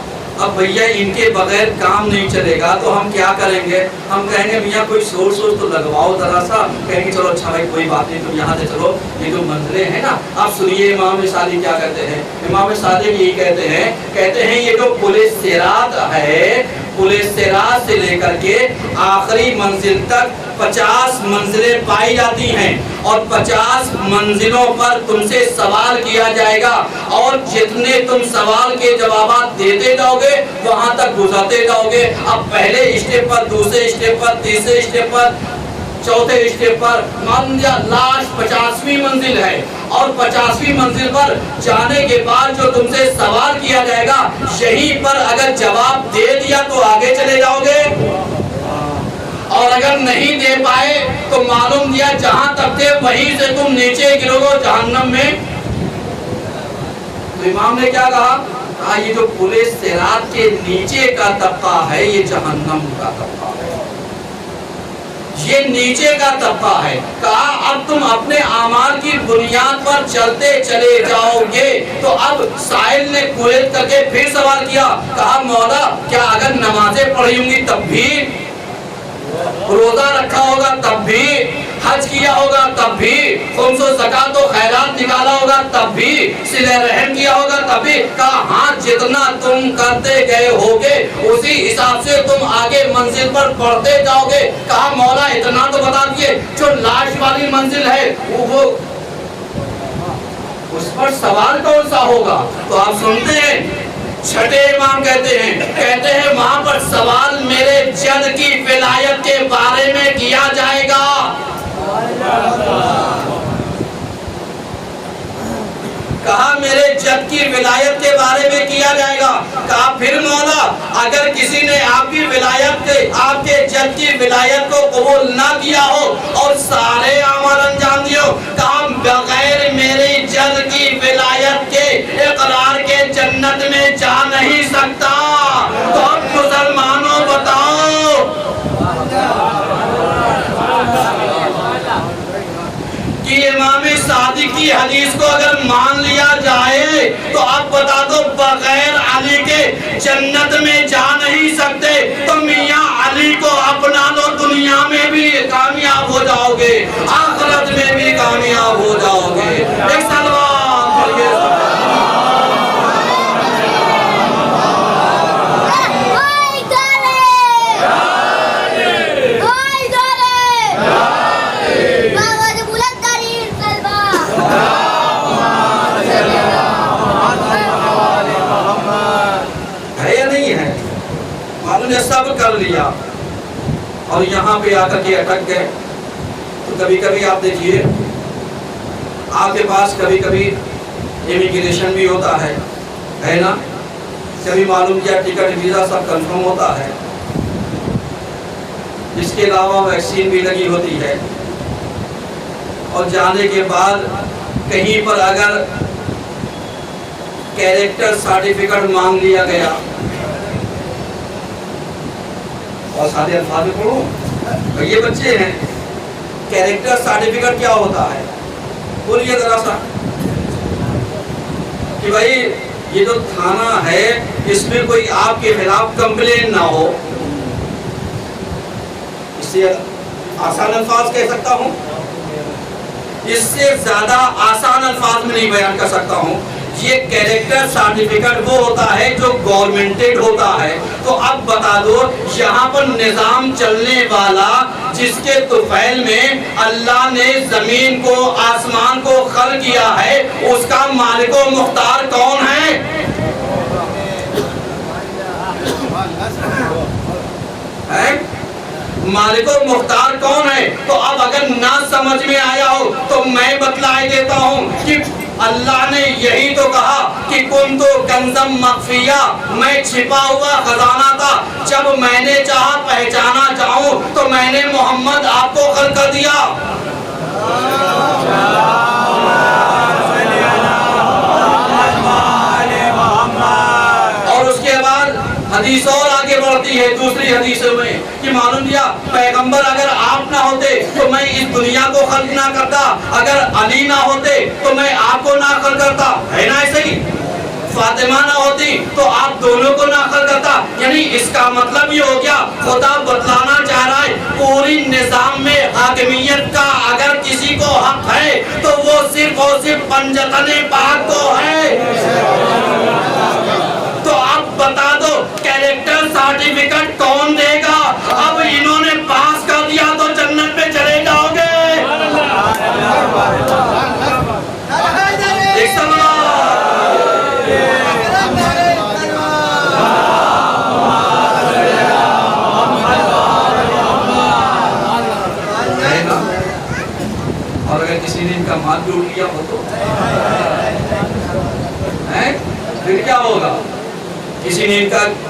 اب بھیا ان کے بغیر کام نہیں چلے گا تو ہم کیا کریں گے؟ ہم کہیں گے میاں کوئی سورس تو لگواؤ ذرا سا، کہیں گے چلو اچھا بھائی کوئی بات نہیں تم یہاں سے چلو، یہ جو منزلیں ہیں نا، آپ سنیے امام صادق کیا کہتے ہیں۔ امام صادق یہی کہتے ہیں یہ جو پولیس صراط ہے، پولیس صراط سے لے کر کے آخری منزل تک 50 منزلیں پائی جاتی ہیں، اور 50 منزلوں پر تم سے سوال کیا جائے گا، اور جتنے تم سوال کے جوابات دیتے جاؤ گے وہاں تک گزرتے جاؤ گے۔ اب پہلے اسٹیپ پر، دوسرے اسٹیپ پر، تیسرے اسٹیپ پر، چوتھے اسٹیپ پر، مان لیا لاسٹ 50ویں منزل ہے، اور 50ویں منزل پر جانے کے بعد جو تم سے سوال کیا جائے گا یہیں پر اگر جواب دے دیا تو آگے چلے جاؤ گے، اور اگر نہیں دے پائے تو معلوم دیا جہاں تک تھے وہیں سے تم نیچے گرو گے جہنم میں۔ تو امام نے کیا کہا؟ کہا یہ جو پولیس صراط کے نیچے کا طبقہ ہے یہ جہنم کا طبقہ ہے، یہ نیچے کا طبقہ ہے۔ کہا اب تم اپنے اعمال کی بنیاد پر چلتے چلے جاؤ گے۔ تو اب سائل نے کوریت کر کے پھر سوال کیا، کہا مولا کیا اگر نمازیں پڑھی ہوں گی تب بھی، روزہ رکھا ہوگا تب بھی، حج کیا ہوگا تب بھی، خمس و زکات و خیرات نکالا ہوگا تب بھی، صلہ رحم کیا ہوگا تب بھی؟ کہا ہاں جتنا تم کرتے گئے ہوگے اسی حساب سے تم آگے منزل پر بڑھتے جاؤ گے۔ کہا مولا اتنا تو بتا دیے جو لاش والی منزل ہے وہ اس پر سوال کون سا ہوگا؟ تو آپ سنتے ہیں چھٹے امام کہتے ہیں وہاں پر سوال میرے جد کی ولایت کے بارے میں کیا جائے گا۔ کہا میرے جد کی ولایت کے بارے میں کیا جائے گا۔ کہا پھر مولا اگر کسی نے آپ کی ولایت آپ کے جد کی ولایت کو قبول نہ کیا ہو اور سارے اعمال انجام دیے ہو، کہا بغیر میری جد کی ولایت کے اقرار کے جنت میں جا نہیں سکتا۔ تو اب مسلمانوں بتاؤ کہ امام صادق کی حدیث کو اگر مان لیا جائے تو آپ بتا دو بغیر علی کے جنت میں جا نہیں سکتے، تو میاں علی کو اپنا لو، دنیا میں بھی کامیاب ہو جاؤ گے، آخرت میں بھی کامیاب ہو جاؤ گے۔ ایک سلوات پڑھیے۔ نے صبر کر لیا اور یہاں پہ آ کر کے اٹک گئے۔ تو کبھی کبھی آپ دیکھیے آپ کے پاس کبھی کبھی امیگریشن بھی ہوتا ہے نا، کبھی معلوم کیا ٹکٹ ویزا سب کنفرم ہوتا ہے، اس کے علاوہ ویکسین بھی لگی ہوتی ہے، اور جانے کے بعد کہیں پر اگر کیریکٹر سرٹیفکیٹ مانگ لیا گیا، اور سارے الفاظ میں پڑھو، یہ بچے ہیں، کیریکٹر سرٹیفکیٹ کیا ہوتا ہے؟ بولیے ذرا سا کہ بھائی یہ جو تھانہ ہے اس میں کوئی آپ کے خلاف کمپلین نہ ہو، اس سے آسان الفاظ کہہ سکتا ہوں، اس سے زیادہ آسان الفاظ میں نہیں بیان کر سکتا ہوں۔ یہ کیریکٹر سرٹیفکیٹ وہ ہوتا ہے جو گورنمنٹڈ ہوتا ہے۔ تو اب بتا دو یہاں پر نظام چلنے والا جس کے طفیل میں اللہ نے زمین کو آسمان کو خلق کیا ہے، اس کا مالک و مختار کون ہے؟ مالک و مختار کون ہے؟ تو اب اگر نہ سمجھ میں آیا ہو تو میں بتلائے دیتا ہوں کہ اللہ نے یہی تو کہا کہ کنتو کنزم مخفیہ، میں چھپا ہوا خزانہ تھا، جب میں نے چاہا پہچانا چاہوں تو میں نے محمد آپ کو خلق کر دیا۔ اور اس کے بعد حدیث اور آگے بڑھتی ہے دوسری حدیثوں میں کہ معلوم کیا پیغمبر اگر آپ نہ ہوتے تو میں اس دنیا کو خلق نہ کرتا، اگر علی نہ ہوتے تو میں آپ کو نہ خلق کرتا، ہے نا ایسے ہی؟ فاطمہ نہ ہوتی تو آپ دونوں کو نہ خلق کرتا۔ یعنی اس کا مطلب یہ ہو گیا خدا بتلانا چاہ رہا ہے پوری نظام میں حاکمیت کا اگر کسی کو حق ہے تو وہ صرف اور صرف پنجتن پاک کو ہے۔ تو اب بتا دو کیریکٹر سرٹیفکیٹ کون دے گا؟ اب انہوں نے پاس کر دیا تو جنت میں چلے جاؤ گے۔ ایک سوال اور اگر کسی نے ان کا مال لوٹ لیا ہو تو پھر کیا ہوگا؟ کسی نے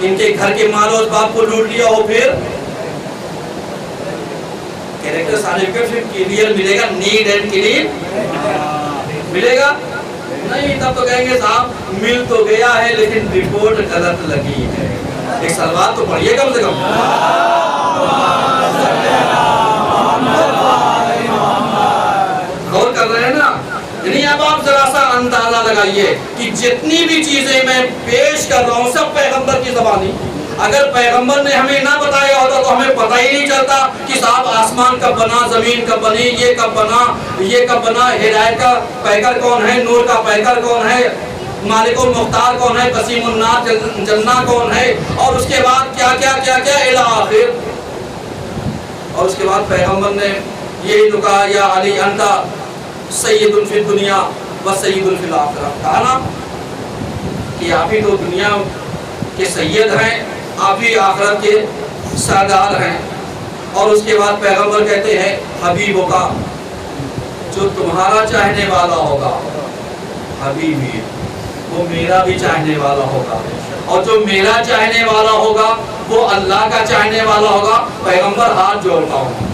ان کے گھر کے مال اور باپ کو لوٹ لیا ہو پھر کیریکٹر سرٹیفکیٹ پھر کلیئر ملے گا؟ نیٹ اینڈ کلین ملے گا؟ نہیں، تب تو کہیں گے صاحب مل تو گیا ہے لیکن رپورٹ غلط لگی ہے۔ ایک سلوات تو پڑھیے کم سے کم۔ غور کر رہے ہیں نا؟ یعنی اب آپ ذرا سا اندازہ لگائیے کہ جتنی بھی چیزیں میں پیش کر رہا ہوں سب پیغمبر کی زبانی۔ اگر پیغمبر نے ہمیں نہ بتایا ہوتا تو ہمیں پتہ ہی نہیں چلتا کہ صاحب آسمان کب بنا، زمین کب بنی، یہ کب بنا، یہ کب بنا، ہدایت کا پیکر کون ہے، نور کا پیکر کون ہے، مالک و مختار کون ہے، قسیم النار جنہ کون ہے، اور اس کے بعد کیا کیا کیا کیا الی آخر۔ اور اس کے بعد پیغمبر نے یہی تو کہا یا علی انت سید فی الدنیا و سید فی الآخرہ، کہا نا کہ آپ ہی تو دنیا کے سید ہیں، آپ ہی آخرت کے سردار ہیں۔ اور اس کے بعد پیغمبر کہتے ہیں حبیب کا، جو تمہارا چاہنے والا ہوگا، حبیبی وہ میرا بھی چاہنے والا ہوگا، اور جو میرا چاہنے والا ہوگا وہ اللہ کا چاہنے والا ہوگا۔ پیغمبر ہاتھ جوڑتا ہوں،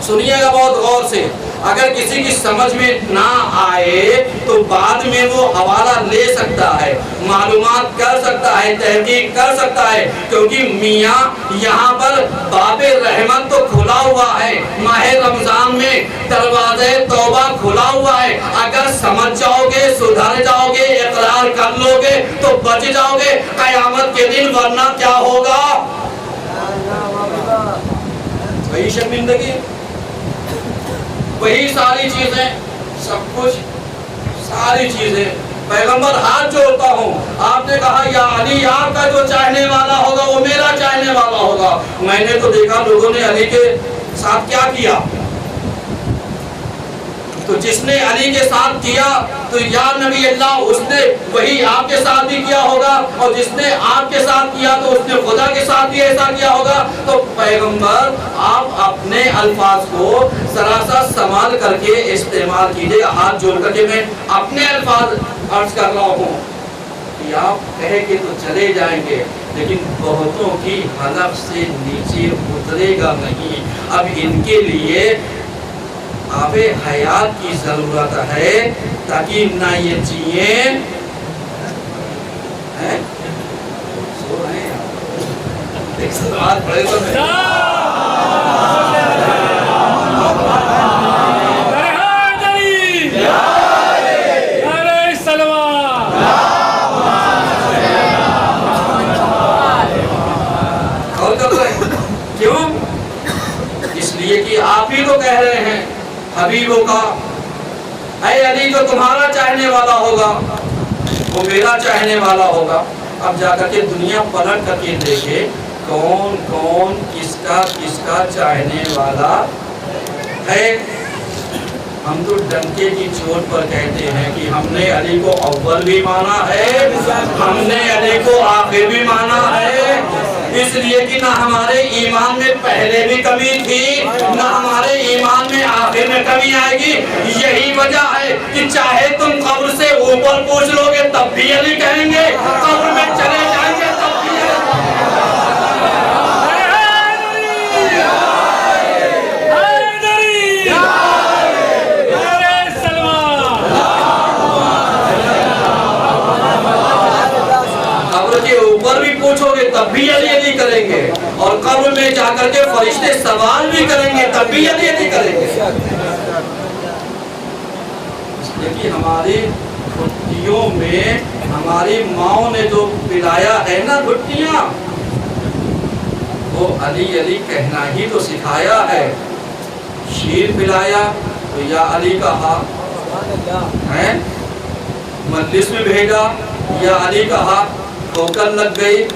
سنیے گا بہت غور سے، اگر کسی کی سمجھ میں نہ آئے تو بعد میں وہ حوالہ لے سکتا ہے، معلومات کر سکتا ہے، تحقیق کر سکتا ہے، کیونکہ میاں یہاں پر باب رحمت تو کھلا ہوا ہے، ماہ رمضان میں دروازے توبہ کھلا ہوا ہے، اگر سمجھ جاؤ گے، سدھر جاؤ گے، اقرار کر لو گے تو بچ جاؤ گے قیامت کے دن، ورنہ کیا ہوگا؟ وہی شرمندگی، وہی ساری چیزیں، سب کچھ، ساری چیزیں۔ پیغمبر ہاتھ جوڑتا ہوں، آپ نے کہا یا علی، آپ کا جو چاہنے والا ہوگا وہ میرا چاہنے والا ہوگا۔ میں نے تو دیکھا لوگوں نے علی کے ساتھ کیا کیا، تو جس نے علی کے ساتھ کیا تو یا نبی اللہ اس نے وہی آپ کے ساتھ بھی کیا ہوگا، اور جس نے آپ کے ساتھ کیا تو اس نے خدا کے ساتھ بھی ایسا کیا ہوگا۔ تو پیغمبر آپ اپنے الفاظ کو ذرا سا سنبھال کر کے استعمال کیجئے، ہاتھ جوڑ کر کے میں اپنے الفاظ عرض کر رہا ہوں کہ آپ کہے کہ تو چلے جائیں گے، لیکن بہتوں کی حلق سے نیچے اترے گا نہیں۔ اب ان کے لیے آب حیات کی ضرورت ہے تاکہ نہ یہ جیئیں، سو رہے ہیں ایک سوال پڑھے تو کیوں؟ اس لیے کہ آپ ہی تو کہہ رہے ہیں حبیبوں کا، اے علی جو تمہارا چاہنے والا ہوگا وہ میرا چاہنے والا ہوگا۔ اب جا کر کے دنیا پلٹ کر کے دیکھے کون کون کس کا چاہنے والا ہے۔ ہم تو ڈنکے کی چوٹ پر کہتے ہیں کہ ہم نے علی کو اول بھی مانا ہے، ہم نے علی کو آخر بھی مانا ہے، اس لیے کہ نہ ہمارے ایمان میں پہلے بھی کمی تھی، نہ ہمارے ایمان میں آخر میں کمی آئے گی۔ یہی وجہ ہے کہ چاہے تم قبر سے اوپر پوچھ لو گے تب بھی علی کہیں گے، قبر میں چلے جائیں گے تب بھی پوچھو گے تب بھی علی علی کریں گے، اور قبر میں جا کر کے فرشتے سوال بھی کریں گے تب بھی علی علی کریں گے۔ اس لیے کہ ہماری گھٹیوں میں ہماری ماؤں نے جو پلایا ہے نا گھٹیاں، وہ علی علی کہنا ہی تو سکھایا ہے۔ شیر پلایا تو یا علی کہا، مجلس میں بھیجا یا علی کہا، ٹھوکر لگ گئی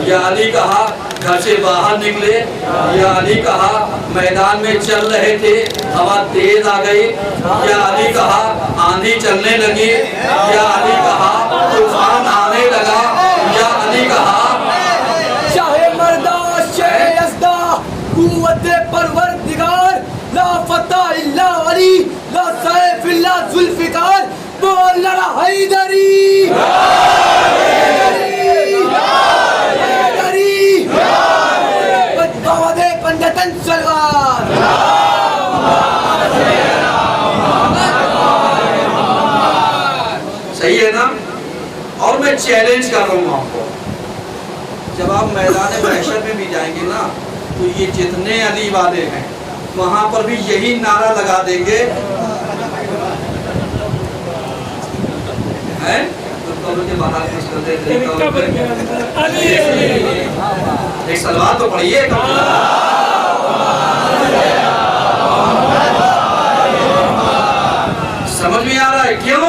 یا علی کہا، گھر سے باہر نکلے یا علی کہا، میدان میں چل رہے تھے ہوا تیز آ گئی یا علی کہا، آندھی چلنے لگی یا علی کہا، طوفان آنے لگا یا علی کہا، شاہ مردہ شاہ یزدہ قوت پروردگار، لا فتح اللہ علی، لا سیف اللہ ذوالفقار، بول لڑا حیدری، حیدری، بدباد پنڈتن سلوار۔ صحیح ہے نا؟ اور میں چیلنج کر رہا ہوں آپ کو، جب آپ میدان محشر میں بھی جائیں گے نا تو یہ جتنے علی والے ہیں وہاں پر بھی یہی نعرہ لگا دیں گے، ایک سلوات تو پڑھیے۔ سمجھ میں آ رہا ہے کیوں؟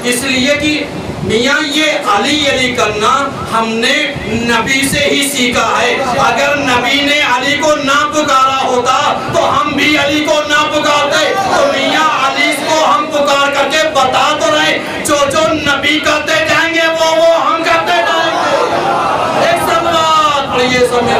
اس لیے کہ میاں یہ علی علی کرنا ہم نے نبی سے ہی سیکھا ہے۔ اگر نبی نے علی کو نہ پکارا ہوتا تو ہم بھی علی کو نہ پکارتے، تو میاں علی کو ہم پکار کر کے بتا تو رہے، جو جو نبی کرتے جائیں گے وہ ہم کرتے جائیں گے۔ ایک سلوات پڑھیے سب میں۔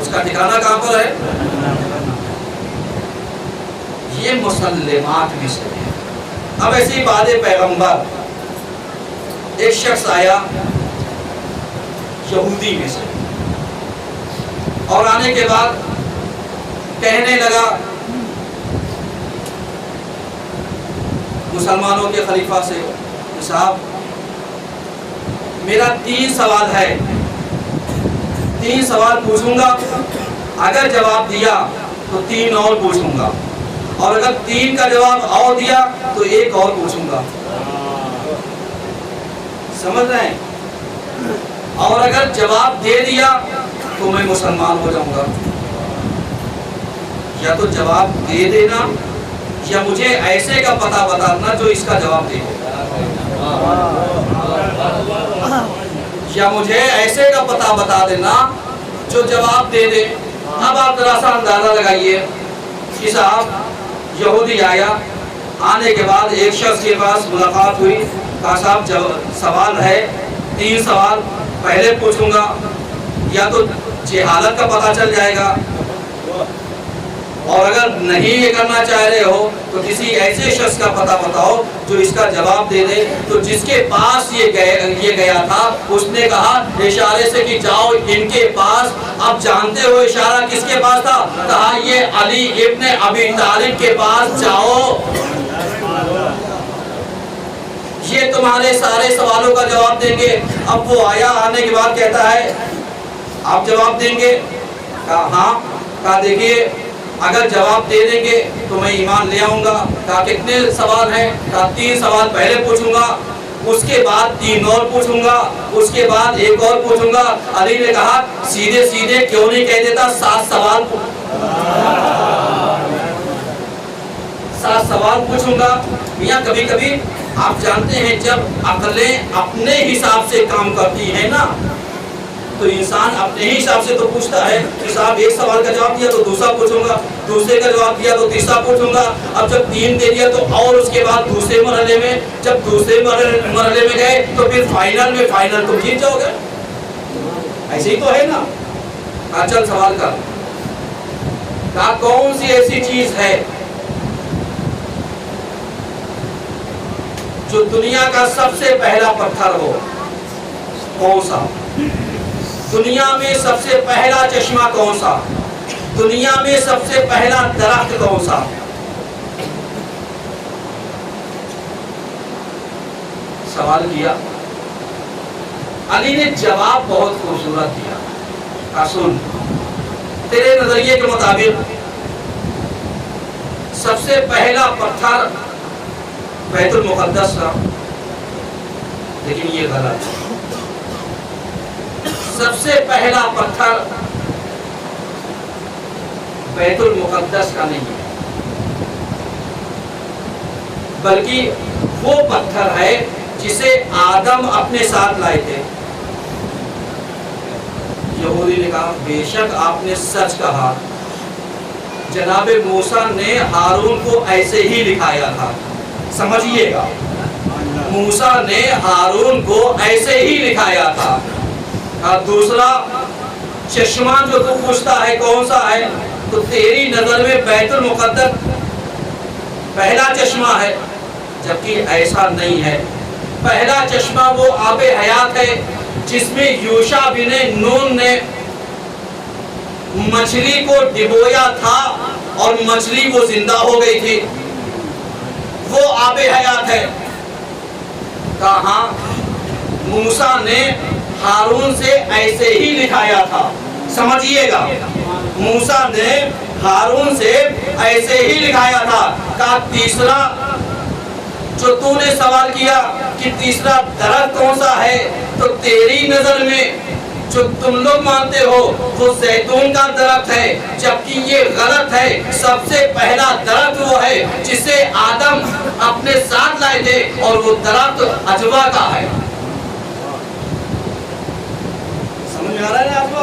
اس کا ٹھکانہ کہاں پر ہے؟ یہ مسلمات میں سے ہے۔ اب ایسی بعد پیغمبر ایک شخص آیا یہودی میں سے، اور آنے کے بعد کہنے لگا مسلمانوں کے خلیفہ سے، صاحب میرا 3 سوال ہے، 3 سوال پوچھوں گا، اگر جواب دیا تو 3 اور پوچھوں گا، اور اگر 3 کا جواب اور دیا تو 1 اور پوچھوں گا، سمجھ رہے ہیں؟ اور اگر جواب دے دیا تو میں مسلمان ہو جاؤں گا۔ یا تو جواب دے دینا یا مجھے ایسے کا پتہ بتانا جو اس کا جواب دے دے، یا مجھے ایسے کا پتہ بتا دینا جو جواب دے دے۔ اب آپ ذرا سا اندازہ لگائیے کہ صاحب یہودی آیا، آنے کے بعد ایک شخص کے پاس ملاقات ہوئی، کہا صاحب سوال ہے 3 سوال، پہلے پوچھوں گا یا تو جہالت کا پتہ چل جائے گا، اور اگر نہیں یہ کرنا چاہ رہے ہو تو کسی ایسے شخص کا پتہ بتاؤ جو اس کا جواب دے دے۔ تو جس کے پاس یہ گیا تھا اس نے کہا اشارے سے کہ جاؤ ان کے پاس۔ اب جانتے ہو اشارہ کس کے پاس تھا؟ کہا یہ علی ابن ابی طالب کے پاس جاؤ، یہ تمہارے سارے سوالوں کا جواب دیں گے۔ اب وہ آیا، آنے کے بعد کہتا ہے آپ جواب دیں گے؟ کہا ہاں۔ کہا دیکھیے اگر جواب دے دیں گے تو میں ایمان لے آؤں گا۔ کہا کتنے سوال ہیں؟ کہا 3 سوال پہلے پوچھوں گا، اس کے بعد 3 اور پوچھوں گا، اس کے بعد 1 اور پوچھوں گا۔ علی نے کہا سیدھے سیدھے کیوں نہیں کہہ دیتا 7 سوال 7 سوال پوچھوں گا۔ میاں کبھی کبھی آپ جانتے ہیں جب عقلیں اپنے حساب سے کام کرتی ہیں نا تو انسان اپنے ہی حساب سے تو پوچھتا ہے کہ صاحب 1 سوال کا جواب دیا تو دوسرا پوچھوں گا، دوسرے کا جواب دیا تو تیسرا پوچھوں گا، اب جب 3 دے دیا تو اور اس کے بعد دوسرے مرحلے میں، جب دوسرے مرحلے میں گئے تو پھر فائنل تم جیت جاؤ گے، ایسے ہی تو ہے نا۔ کہا چل سوال کر۔ کہا کون سی ایسی چیز ہے جو دنیا کا سب سے پہلا پتھر ہو؟ کون سا؟ دنیا میں سب سے پہلا چشمہ کون سا؟ دنیا میں سب سے پہلا درخت کون سا؟ سوال کیا، علی نے جواب بہت خوبصورت دیا۔ کہا سن، تیرے نظریے کے مطابق سب سے پہلا پتھر بیت المقدس کا، لیکن یہ غلط ہے۔ سب سے پہلا پتھر بیت المقدس کا نہیں ہے، بلکہ وہ پتھر ہے جسے آدم اپنے ساتھ لائے تھے۔ یہودی نے کہا بے شک آپ نے سچ کہا، جناب موسیٰ نے ہارون کو ایسے ہی لکھایا تھا، سمجھیے گا، موسیٰ نے ہارون کو ایسے ہی لکھایا تھا۔ دوسرا چشمہ جو تو پوچھتا ہے کون سا ہے، تو تیری نظر میں بیت المقدس پہلا چشمہ ہے، جبکہ ایسا نہیں ہے۔ پہلا چشمہ وہ آب حیات ہے جس میں یوشع بن نون نے مچھلی کو ڈبویا تھا اور مچھلی وہ زندہ ہو گئی تھی، وہ آب حیات ہے۔ کہاں موسیٰ نے ہارون سے ایسے ہی لکھایا تھا، سمجھیے گا، موسیٰ نے ہارون سے ایسے ہی لکھایا تھا۔ کہا تیسرا جو تو نے سوال کیا کہ تیسرا درخت کون سا ہے، تو تیری نظر میں جو تم لوگ مانتے ہو وہ زیتون کا درخت ہے، جبکہ یہ غلط ہے۔ سب سے پہلا درخت وہ ہے جسے آدم اپنے ساتھ لائے تھے، اور وہ درخت عجوا کا ہے۔ سمجھ میں آ رہا ہے نا آپ کو؟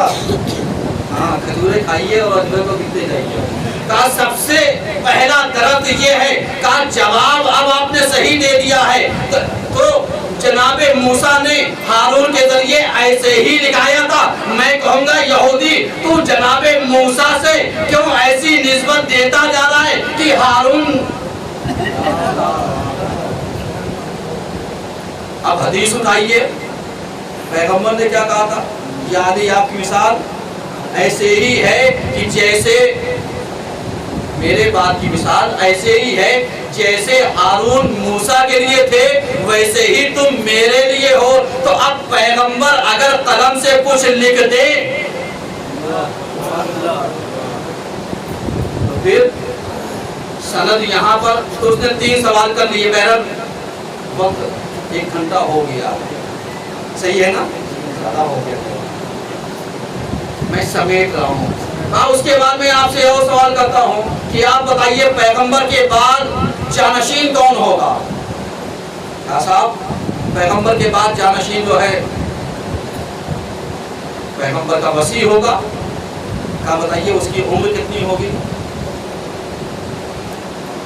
ہاں، کھجورے کھائیے اور عجوے کو پیتے جائیے۔ کہا سب سے پہلا درخت یہ ہے۔ کہا جواب اب آپ نے صحیح دے دیا ہے، تو جناب موسیٰ نے ہارون کے ذریعے ایسے ہی لکھایا تھا۔ میں کہوں گا یہودی تو جناب موسیٰ سے کیوں ایسی نسبت دیتا جا رہا ہے کہ ہارون؟ اب حدیث اٹھائیے، پیغمبر نے کیا کہا تھا؟ یعنی آپ کی مثال ایسے ہی ہے کہ جیسے میرے بات کی مثال ایسے ہی ہے جیسے ہارون موسیٰ کے لیے تھے ویسے ہی تم میرے لیے ہو۔ تو اب پیغمبر اگر قلم سے کچھ لکھ دے تو پھر سند یہاں پر تو اس نے 3 سوال کر لیے۔ بہرحال وقت 1 گھنٹہ ہو گیا، صحیح ہے نا، زیادہ ہو گیا، میں سمیٹ رہا ہوں۔ اس کے بعد میں آپ سے اور سوال کرتا ہوں کہ آپ بتائیے پیغمبر کے بعد جانشین کون ہوگا؟ کیا صاحب پیغمبر کے بعد جانشین جو ہے پیغمبر کا وصی ہوگا؟ کیا بتائیے اس کی عمر کتنی ہوگی؟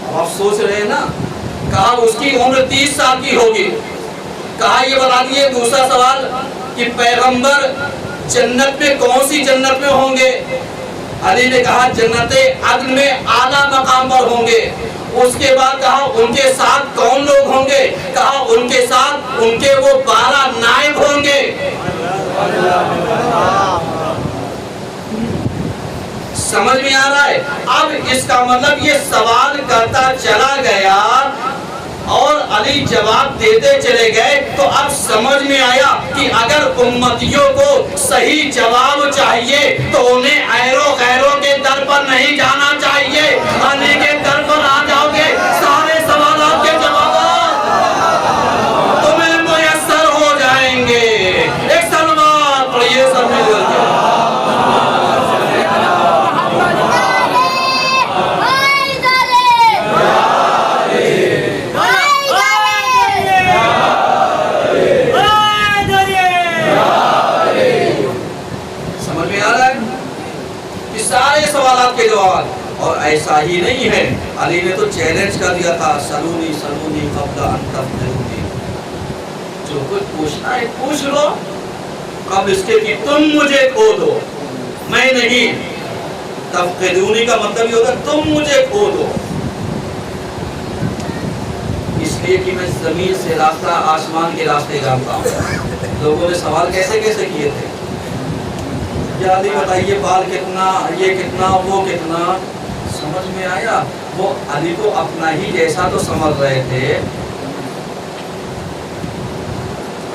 اب آپ سوچ رہے ہیں نا، کہا اس کی عمر 30 سال کی ہوگی۔ کہا یہ بتا دیے دوسرا سوال کہ پیغمبر جنت میں کون سی جنت میں ہوں گے؟ علی نے کہا جنت عدن میں اعلیٰ مقام پر ہوں گے۔ اس کے بعد کہا ان کے ساتھ کون لوگ ہوں گے؟ کہا ان کے ساتھ ان کے وہ 12 نائب ہوں گے۔ سمجھ میں آ رہا ہے؟ اب اس کا مطلب یہ سوال کرتا چلا گیا اور علی جواب دیتے چلے گئے، تو اب سمجھ میں آیا کہ اگر امتیوں کو صحیح جواب چاہیے تو انہیں ایرو غیروں کے در پر نہیں جانا چاہیے، علی کے در پر آ جاؤ گے، سارے سوالات کے جوابات تمہیں میسر ہو جائیں گے۔ ایک سلوات پڑھیے سب مل کر کے۔ سارے سوالات کے جواب، اور ایسا ہی نہیں ہے، علی نے تو چیلنج کر دیا تھا، سلونی سلونی قبل ان تفتنونی، جو کچھ پوچھنا ہے پوچھ لو قبل اس کے کہ تم مجھے کھو دو، میں نہیں۔ تفتنونی کا مطلب یہ ہوتا ہے تم مجھے کھو دو، اس لیے کہ میں زمین سے راستہ آسمان کے راستے جانتا ہوں۔ لوگوں نے سوال کیسے کیسے کیے تھے، یا علی بتائیے بال کتنا، یہ کتنا، وہ کتنا، سمجھ میں آیا؟ وہ علی کو اپنا ہی جیسا تو سمجھ رہے تھے۔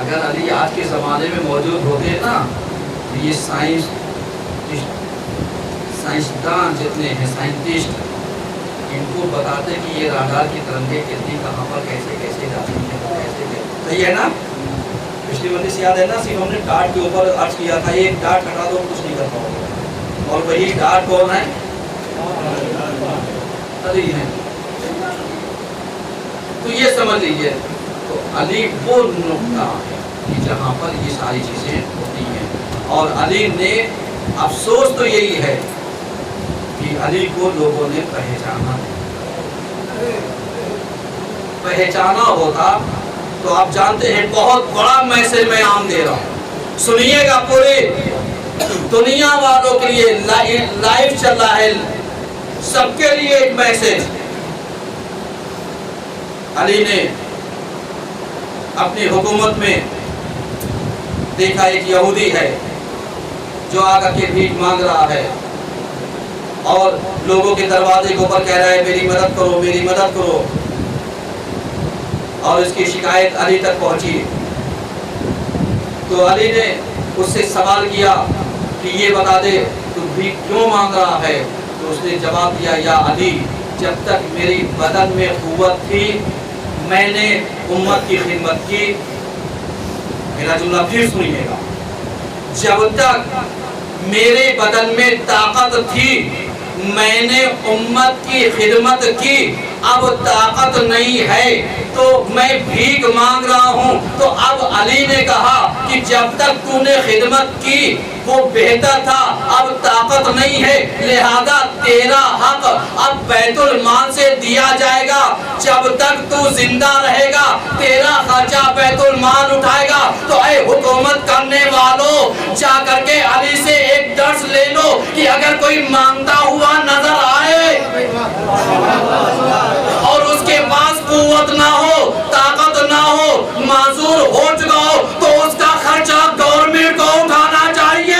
اگر علی آج کے زمانے میں موجود ہوتے نا، یہ سائنسدان جتنے ہیں، سائنٹسٹ، ان کو بتاتے کہ یہ راڈار کی ترنگیں کتنی کہاں پر کیسے کیسے جاتی ہیں، کیسے کیسے، صحیح ہے نا؟ پچھلی مجلس یاد ہے نا، صرف ہم نے ڈاٹ کے اوپر عرض کیا تھا ایک ڈاٹ ہٹا دو کچھ نہیں کر پاؤ گے، اور وہی ڈاٹ کون ہے؟ علی ہے۔ تو یہ سمجھ لیجئے، تو علی وہ نقطہ ہے کہ جہاں پر یہ ساری چیزیں ہوتی ہیں، اور علی نے افسوس تو یہی ہے کہ علی کو لوگوں نے پہچانا ہوتا تو آپ جانتے ہیں بہت بڑا میسج میں عام دے رہا ہوں، سنیے گا، پوری دنیا والوں کے لیے لائیو چل رہا ہے، سب کے لیے ایک میسج۔ علی نے اپنی حکومت میں دیکھا ایک یہودی ہے جو آ کر کے بھیک مانگ رہا ہے اور لوگوں کے دروازے کے اوپر کہہ رہا ہے میری مدد کرو، میری مدد کرو، اور اس کی شکایت علی تک پہنچی۔ تو علی نے اس سے سوال کیا کہ یہ بتا دے تو بھیک کیوں مانگ رہا ہے؟ تو اس نے جواب دیا، یا علی، جب تک میری بدن میں قوت تھی میں نے امت کی خدمت کی۔ میرا جملہ پھر سنیے گا، جب تک میرے بدن میں طاقت تھی میں نے امت کی خدمت کی، اب طاقت نہیں ہے تو میں بھیک مانگ رہا ہوں. تو اب علی نے کہا کہ جب تک تو نے خدمت کی وہ بہتر تھا, اب طاقت نہیں ہے لہذا تیرا حق اب بیت المال سے دیا جائے گا. جب تک تو زندہ رہے گا تیرا خرچہ بیت المال اٹھائے گا. تو اے حکومت کرنے والوں, جا کر کے علی سے ایک درس لے لو کہ اگر کوئی مانگتا ہوا نظر آئے اور اس کے پاس قوت نہ ہو, طاقت نہ ہو, معذور ہو چکا ہو, تو اس کا خرچہ گورنمنٹ کو اٹھانا چاہیے.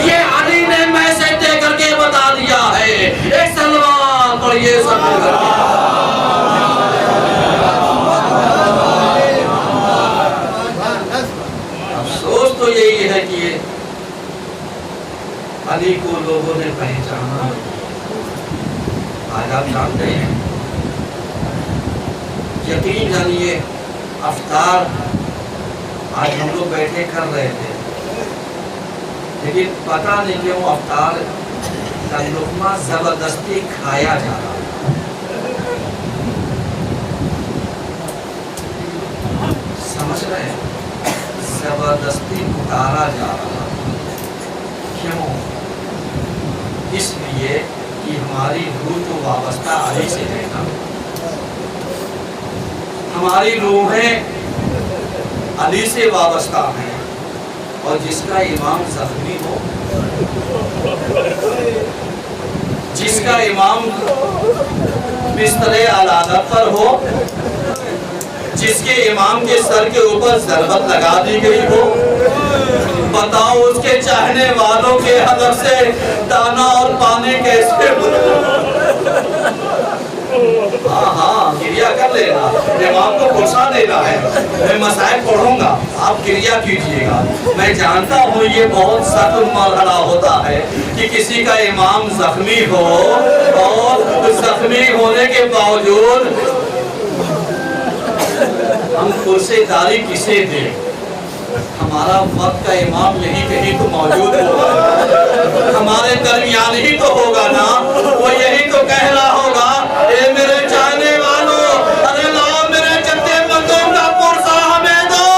یہ علی نے میسج دے کر کے بتا دیا ہے. ایک سلوات پڑھیے سب مل کر کے. افسوس تو یہی ہے کہ علی کو لوگوں نے پہچانا. آج آپ جانتے ہیں, یقین جانیے افطار آج ہم لوگ بیٹھے کر رہے تھے, لیکن پتہ نہیں کیوں افطار کا لقمہ زبردستی کھایا جا رہا. سمجھ رہے ہیں, زبردستی اتارا جا رہا. کیوں؟ اس لیے کہ ہماری روح تو وابستہ علی سے ہے نا. ہماری روحیں علی سے وابستہ ہیں, اور جس کا امام زخمی ہو, جس کا امام بستر علادت پر ہو, جس کے امام کے سر کے اوپر ضربت لگا دی گئی ہو, بتاؤ اس کے چاہنے والوں کے ہدف سے دانا اور پانی کیسے ہاں گریا کر لینا. امام کو غصہ دینا ہے, میں مسائل پڑھوں گا, آپ گریا کیجئے گا. میں جانتا ہوں یہ بہت سخت مرحلہ ہوتا ہے کہ کسی کا امام زخمی ہو, اور زخمی ہونے کے باوجود ہم کرسی داری کسے دیں. ہمارا وقت کا امام یہی کہیں تو موجود ہوگا, ہمارے درمیان ہی تو ہوگا نا. وہ یہی تو کہہ رہا ہوگا, اے میرے چاہنے والوں, ارے لاؤ میرے جدے بندوں کا پرسہ ہمیں دو.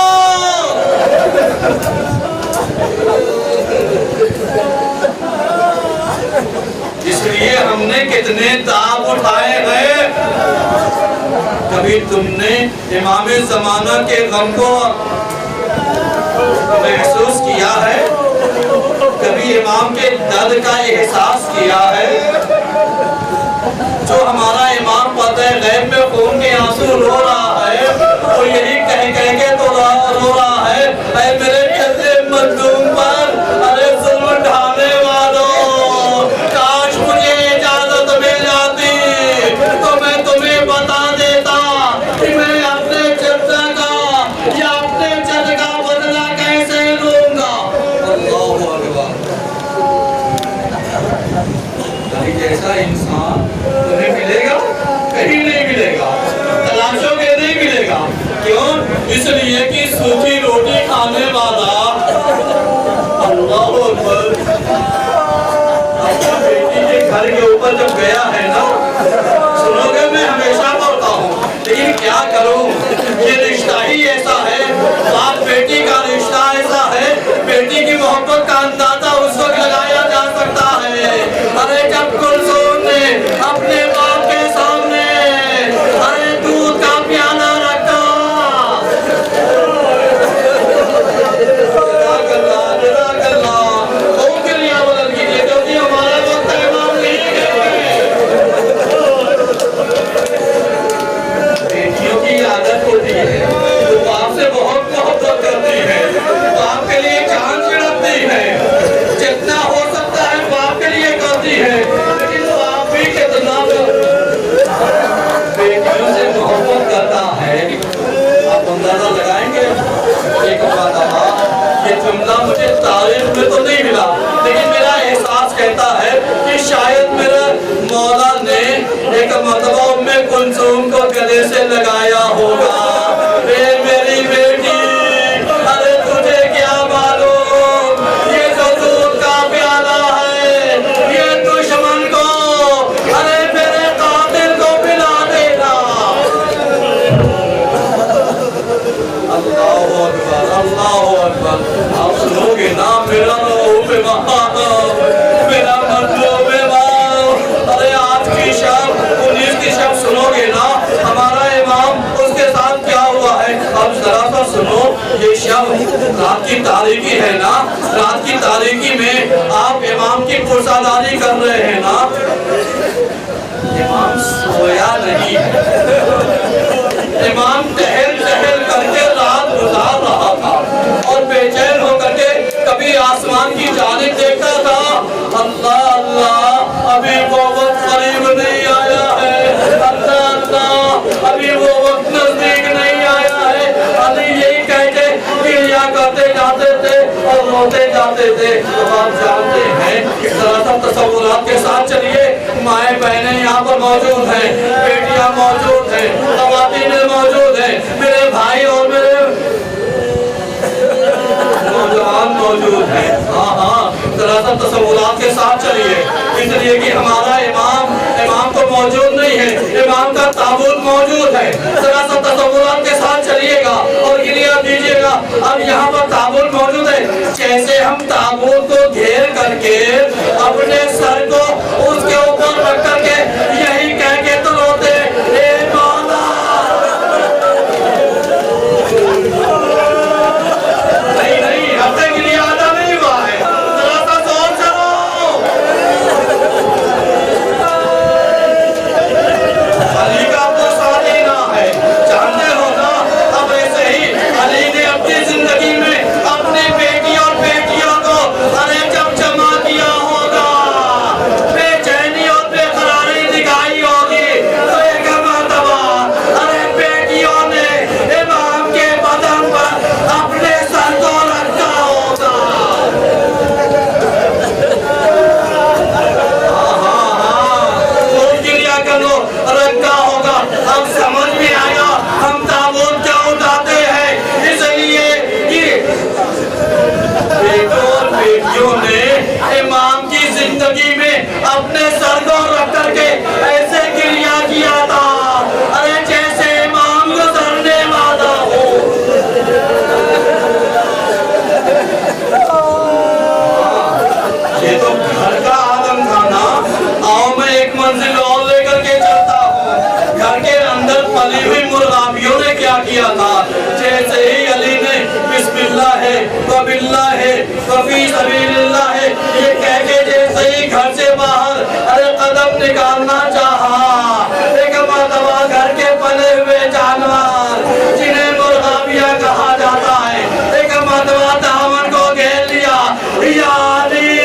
اس لیے ہم نے کتنے داغ اٹھائے ہیں. کبھی تم نے امام زمانہ کے غم کو محسوس کیا ہے؟ کبھی امام کے درد کا احساس کیا ہے؟ جو ہمارا امام پتہ غیب میں خون کے آنسو رو رہا ہے, وہ یہی کہہ کے تو رو رہا ہے, اے میرے جدے مظلوم پر ارے ظلم ڈھانے والوں, کاش مجھے اجازت مل جاتی تو میں تمہیں بتا دیتا کہ میں اپنے جدہ کا یا اپنے جد کا بدلہ کیسے لوں گا. اللہ اکبر. جیسا انسان تمہیں ملے گا کہیں نہیں ملے گا, تلاشوں کے نہیں ملے گا. کیوں؟ اس لیے کہ سوکھی روٹی کھانے والا اللہ اکبر اپنی بیٹی کے گھر کے اوپر جب گیا ہے نا, سنو گے میں ہمیشہ بولتا ہوں, لیکن کیا کروں, یہ رشتہ ہی ایسا ہے, باپ بیٹی کا رشتہ ایسا ہے, بیٹی کی محبت کا اندازہ اس وقت لگایا جا سکتا ہے. ارے جب کلثوم نے اپنے باپ کے سامنے ارے دودھ کا پیالہ رکھا, ہے, باپ کے لیے جان چھڑکتی ہے, یہ شب رات کی تاریکی ہے نا, رات کی تاریکی میں آپ امام کی پرساداری کر رہے ہیں نا. امام سویا نہیں, امام ٹہل ٹہل کر کے رات گزار رہا تھا اور بے چین ہو کر کے کبھی آسمان کی جانب دیکھتا تھا. اللہ اللہ ابھی وہ وقت قریب نہیں آیا ہے, اللہ اللہ ابھی وہ وقت نزدیک نہیں آیا ہے. علی یہی کہہ کے گریا کرتے جاتے تھے اور روتے جاتے تھے. تو آپ جانتے ہیں, ذرا سا تصورات کے ساتھ چلیے. مائیں بہنیں یہاں پر موجود ہیں, بیٹیاں موجود ہیں, خواتین موجود ہیں, میرے بھائی اور میرے نوجوان موجود ہیں. ہاں ہاں, ذرا سا تصورات کے ساتھ چلیے. اس لیے کہ ہمارا امام تو موجود نہیں ہے, امام کا تابوت موجود ہے. ذرا سا تصورات کے ساتھ چلیے گا اور گریہ دیجیے گا. اب یہاں پر تابوت موجود ہے, جیسے ہم تابوت کو گھیر کر کے اپنے سر کو اس کے اوپر رکھ کر کے یہی کہہ کے تو روتے, اے مولا. نہیں, اب تک گریہ ادا نہیں ہوا ہے. ذرا سا زور سے رو. علی کا تو ساتھ ہی نہ ہے, جانتے ہو نا. اب ایسے ہی علی نے اپنی زندگی میں اپنی بیٹی اور بیٹیوں کو جب جمع کیا ہوگا, بے چینی اور بے قراری دکھائی ہوگی, تو ایک مرتبہ بیٹیوں نے امام کے بدن پر اپنے سر کو رکھا ہوگا. گریہ کر لو, رکھا ہوگا. اب سمجھ میں آیا ہم تابوت کیا اٹھاتے ہیں. اس لیے کہ بیٹوں اور بیٹیوں نے امام کی زندگی میں اپنے سر کو رکھ کر کے ایسے گریہ کیا تھا, ارے جیسے امام گزرنے والا ہو. یہ تو گھر کا عالم تھا نا. آؤ میں ایک منزل اور لے کر کے چلتا ہوں. گھر کے اندر پلی ہوئی مرغابیوں نے کیا کیا تھا. جیسے ہی علی نے بسم اللہ ہے وباللہ ہے وفی سبیل اللہ ہے یہ کہہ کے جیسے ہی گھر سے باہر قدم نکالنا چاہا, ایک مرتبہ گھر کے پلے ہوئے جانور جنہیں مرغابیاں کہا جاتا ہے, ایک مرتبہ دامن کو گھیر لیا. یا علی,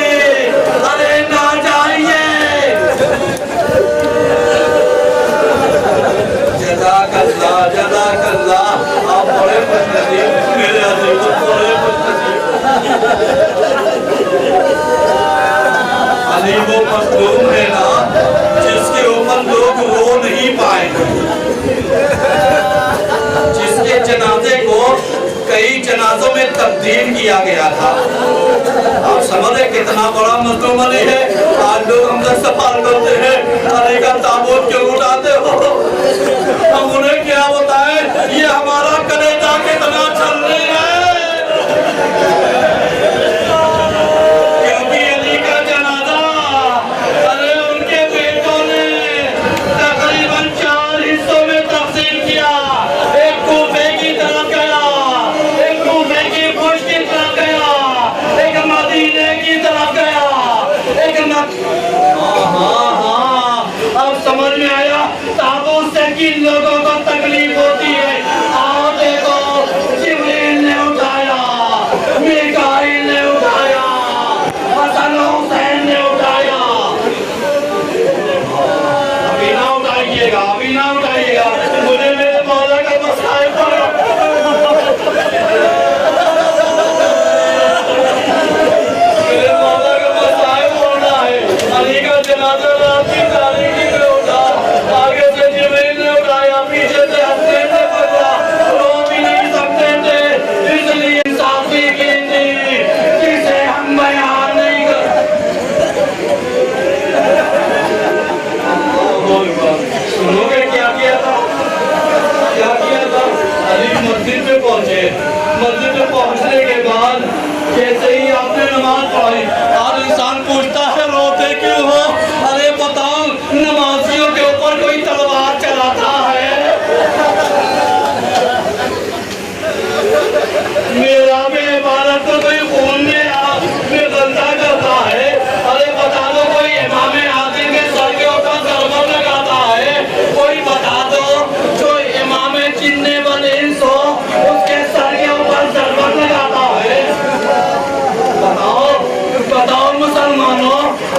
ارے نہ جائیے. جزاک اللہ, جزاک اللہ. آپ بڑے خوش نصیب, میرے عزیز بڑے خوش نصیب. علی وہ مظلوم ہے نا جس کے اوپر لوگ رو نہیں پائے, جس کے جنازے کو کئی جنازوں میں تبدیل کیا گیا تھا. آپ سمجھے کتنا بڑا مظلوم علی ہے. آج لوگ ہم سے سوال کرتے ہیں علی کا تابوت کیوں اٹھاتے ہو. ہم انہیں کیا بتائیں, یہ ہمارا کلیجہ کتنا چل رہی ہے. کیونکہ علی کا جنازہ ارے ان کے بیٹوں نے تقریباً 4 حصوں میں تقسیم کیا. ایک کوفے کی طرف گیا, ایک کوفے کی پشت کی طرف گیا, ایک مدینے کی طرف گیا, ایک اب سمجھ میں آیا تابوت سے کن لوگوں کو تکلیف ہوتی ہے.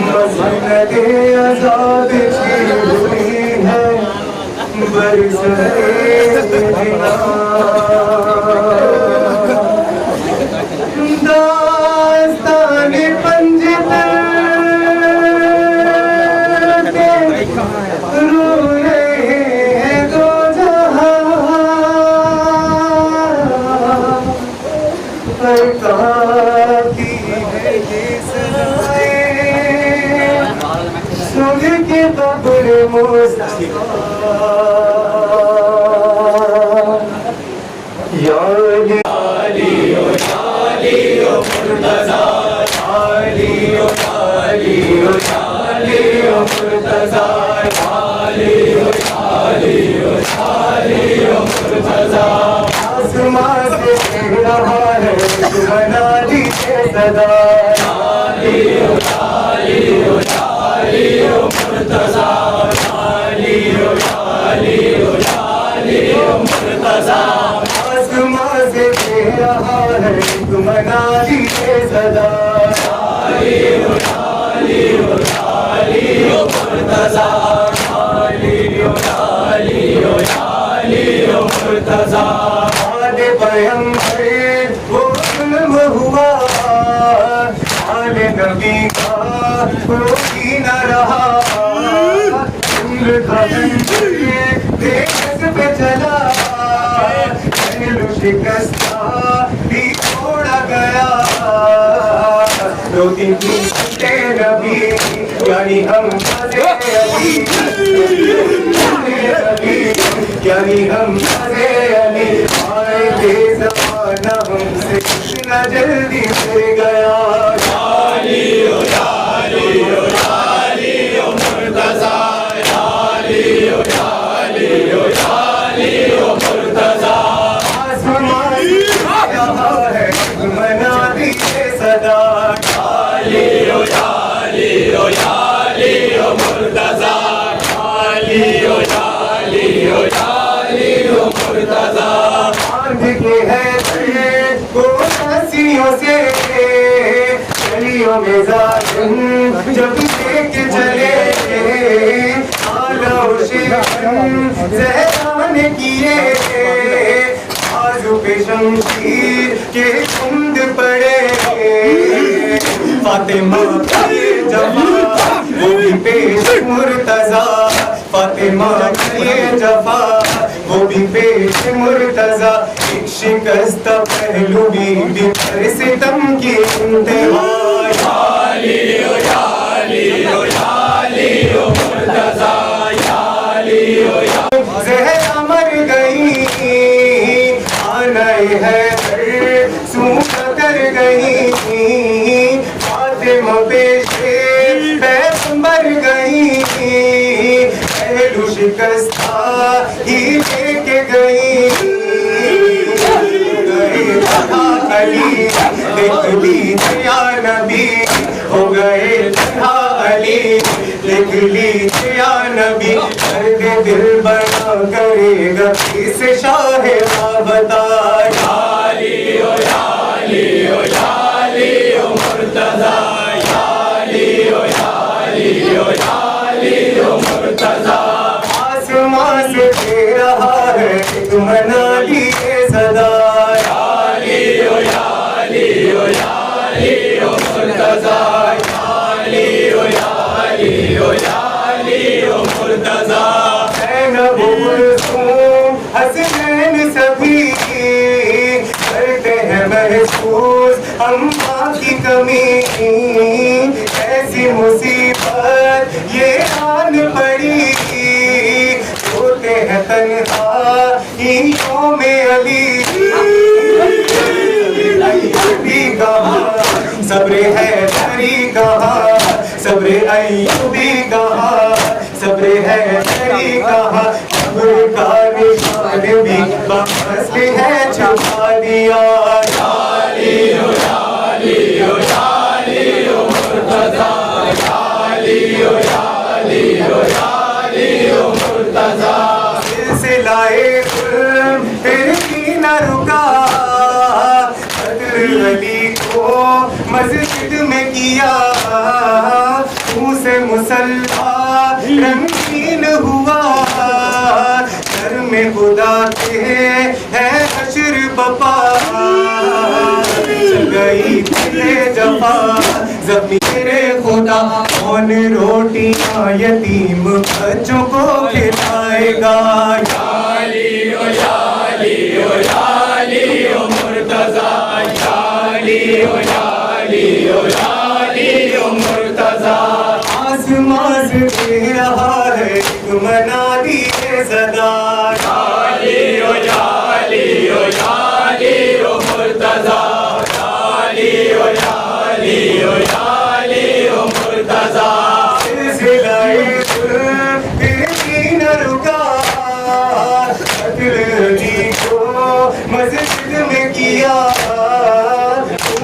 مسند آزاد کی ہوئی ہے برسرے مدینہ داستان پنجتن کے رو رہے ہیں دو جہاں کی ہے یہ سنائے سن کے قبر مصطفیٰ یا علی آسمان سے کہہ رہا ہے بنا دیجیے صدا آسمان سے کہہ رہا ہے بنا دیجیے صدا آل پیغمبر وہ ظلم ہوا آل نبی کا کوئی نہ رہا عمر کا بندر دیکھ پہ چلا پہلو شکستہ بھی چھوڑا گیا دو تین گھنٹے نبی یعنی ہم علی یعنی ہم علی آئے تھے زمانہ ہم سے کتنا جلدی سے گیا آسمان یہاں ہے منا دیجیے صدا باندھ کے ہے وہ رسیوں سے گلیوں میں ظالم جب دیکھ چلے آلہ و شیخن زہران کیے بازو پہ شمشیر کے کند پڑے فاطمہ کی جفا وہ بھی پیش مرتضیٰ فاطمہ کی جفا وہ بھی پیش مرتضیٰ ایک شکستہ پہلو بی بی پر ستم کی انتہا زہرا مر گئی آنائے حیدر سوکھ کر گئی فاطمہ پیشے پیغمبر گئی پہلو شکستہ ہی لے کے گئی گئے تنہا علی دیکھ لیجیے یا نبی ہو گئے تنہا علی دیکھ لیجیے یا نبی درد دل بنا کرے گا کس شاہ بابتا آسمان سے دے رہا ہے منا لیجیے صدا حسنین سبھی کرتے ہیں محسوس ہم کی کمی ایسی مصیبت یہ آن پڑی ہوتے ہیں تنہا یوم علی بھی کہاں صبر ہے دری کہاں صبر ایوبی کہاں صبر ہے دری کہاں صبر کا نشان بھی بس ہے چھپا دیا سلسلہ پھر بھی نہ رکا بدر علی علی کو مسجد میں کیا اسے مسلح رنگین ہوا گھر میں خدا کے ہے حشر بپا چل گئی تیرے جفا زخمی تیرے خدا کون روٹیاں یتیم بچوں کو کھلائے گا یا علی او یا علی او یا علی او مرتضیٰ یا علی او یا علی او یا علی او مرتضیٰ آسمان سے دے رہا ہے ایک منادی صدا یا علی او یا علی او یا علی او مرتضیٰ یا علی او یا علی او یا علی او مرتضیٰ سلسلہ پھر نہ رکا علی کو مسجد میں کیا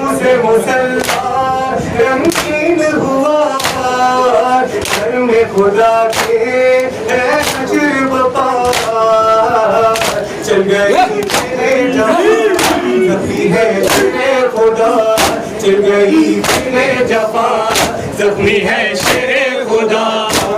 اسے مسلح رنگین ہوا گھر میں خدا کے ہے حشر بپا چل گئی تیرے جفا زخمی ہے تیرے خدا چل گئی تیرے جفا زخمی ہے شیر خدا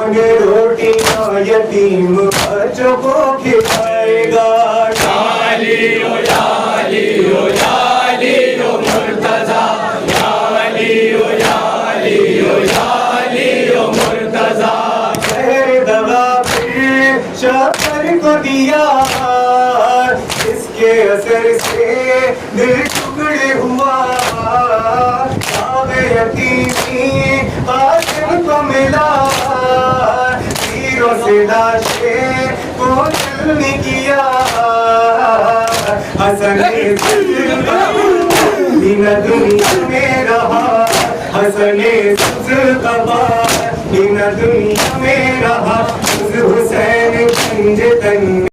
روٹیاں یتیم بچوں کو کھلائے گا یا علی او یا علی او یا علی او مرتضیٰ یا علی او یا علی او یا علی او مرتضیٰ خیر دوا پھر شاکر کو دیا اس کے اثر سے دل ٹکڑے ہوا آب یتیمی قاسم کو ملا تیروں سے لاشیں کو جلنے کیا حسن بنا دنیا میں رہا حسن بنا دنیا میں رہا حسین گنج تن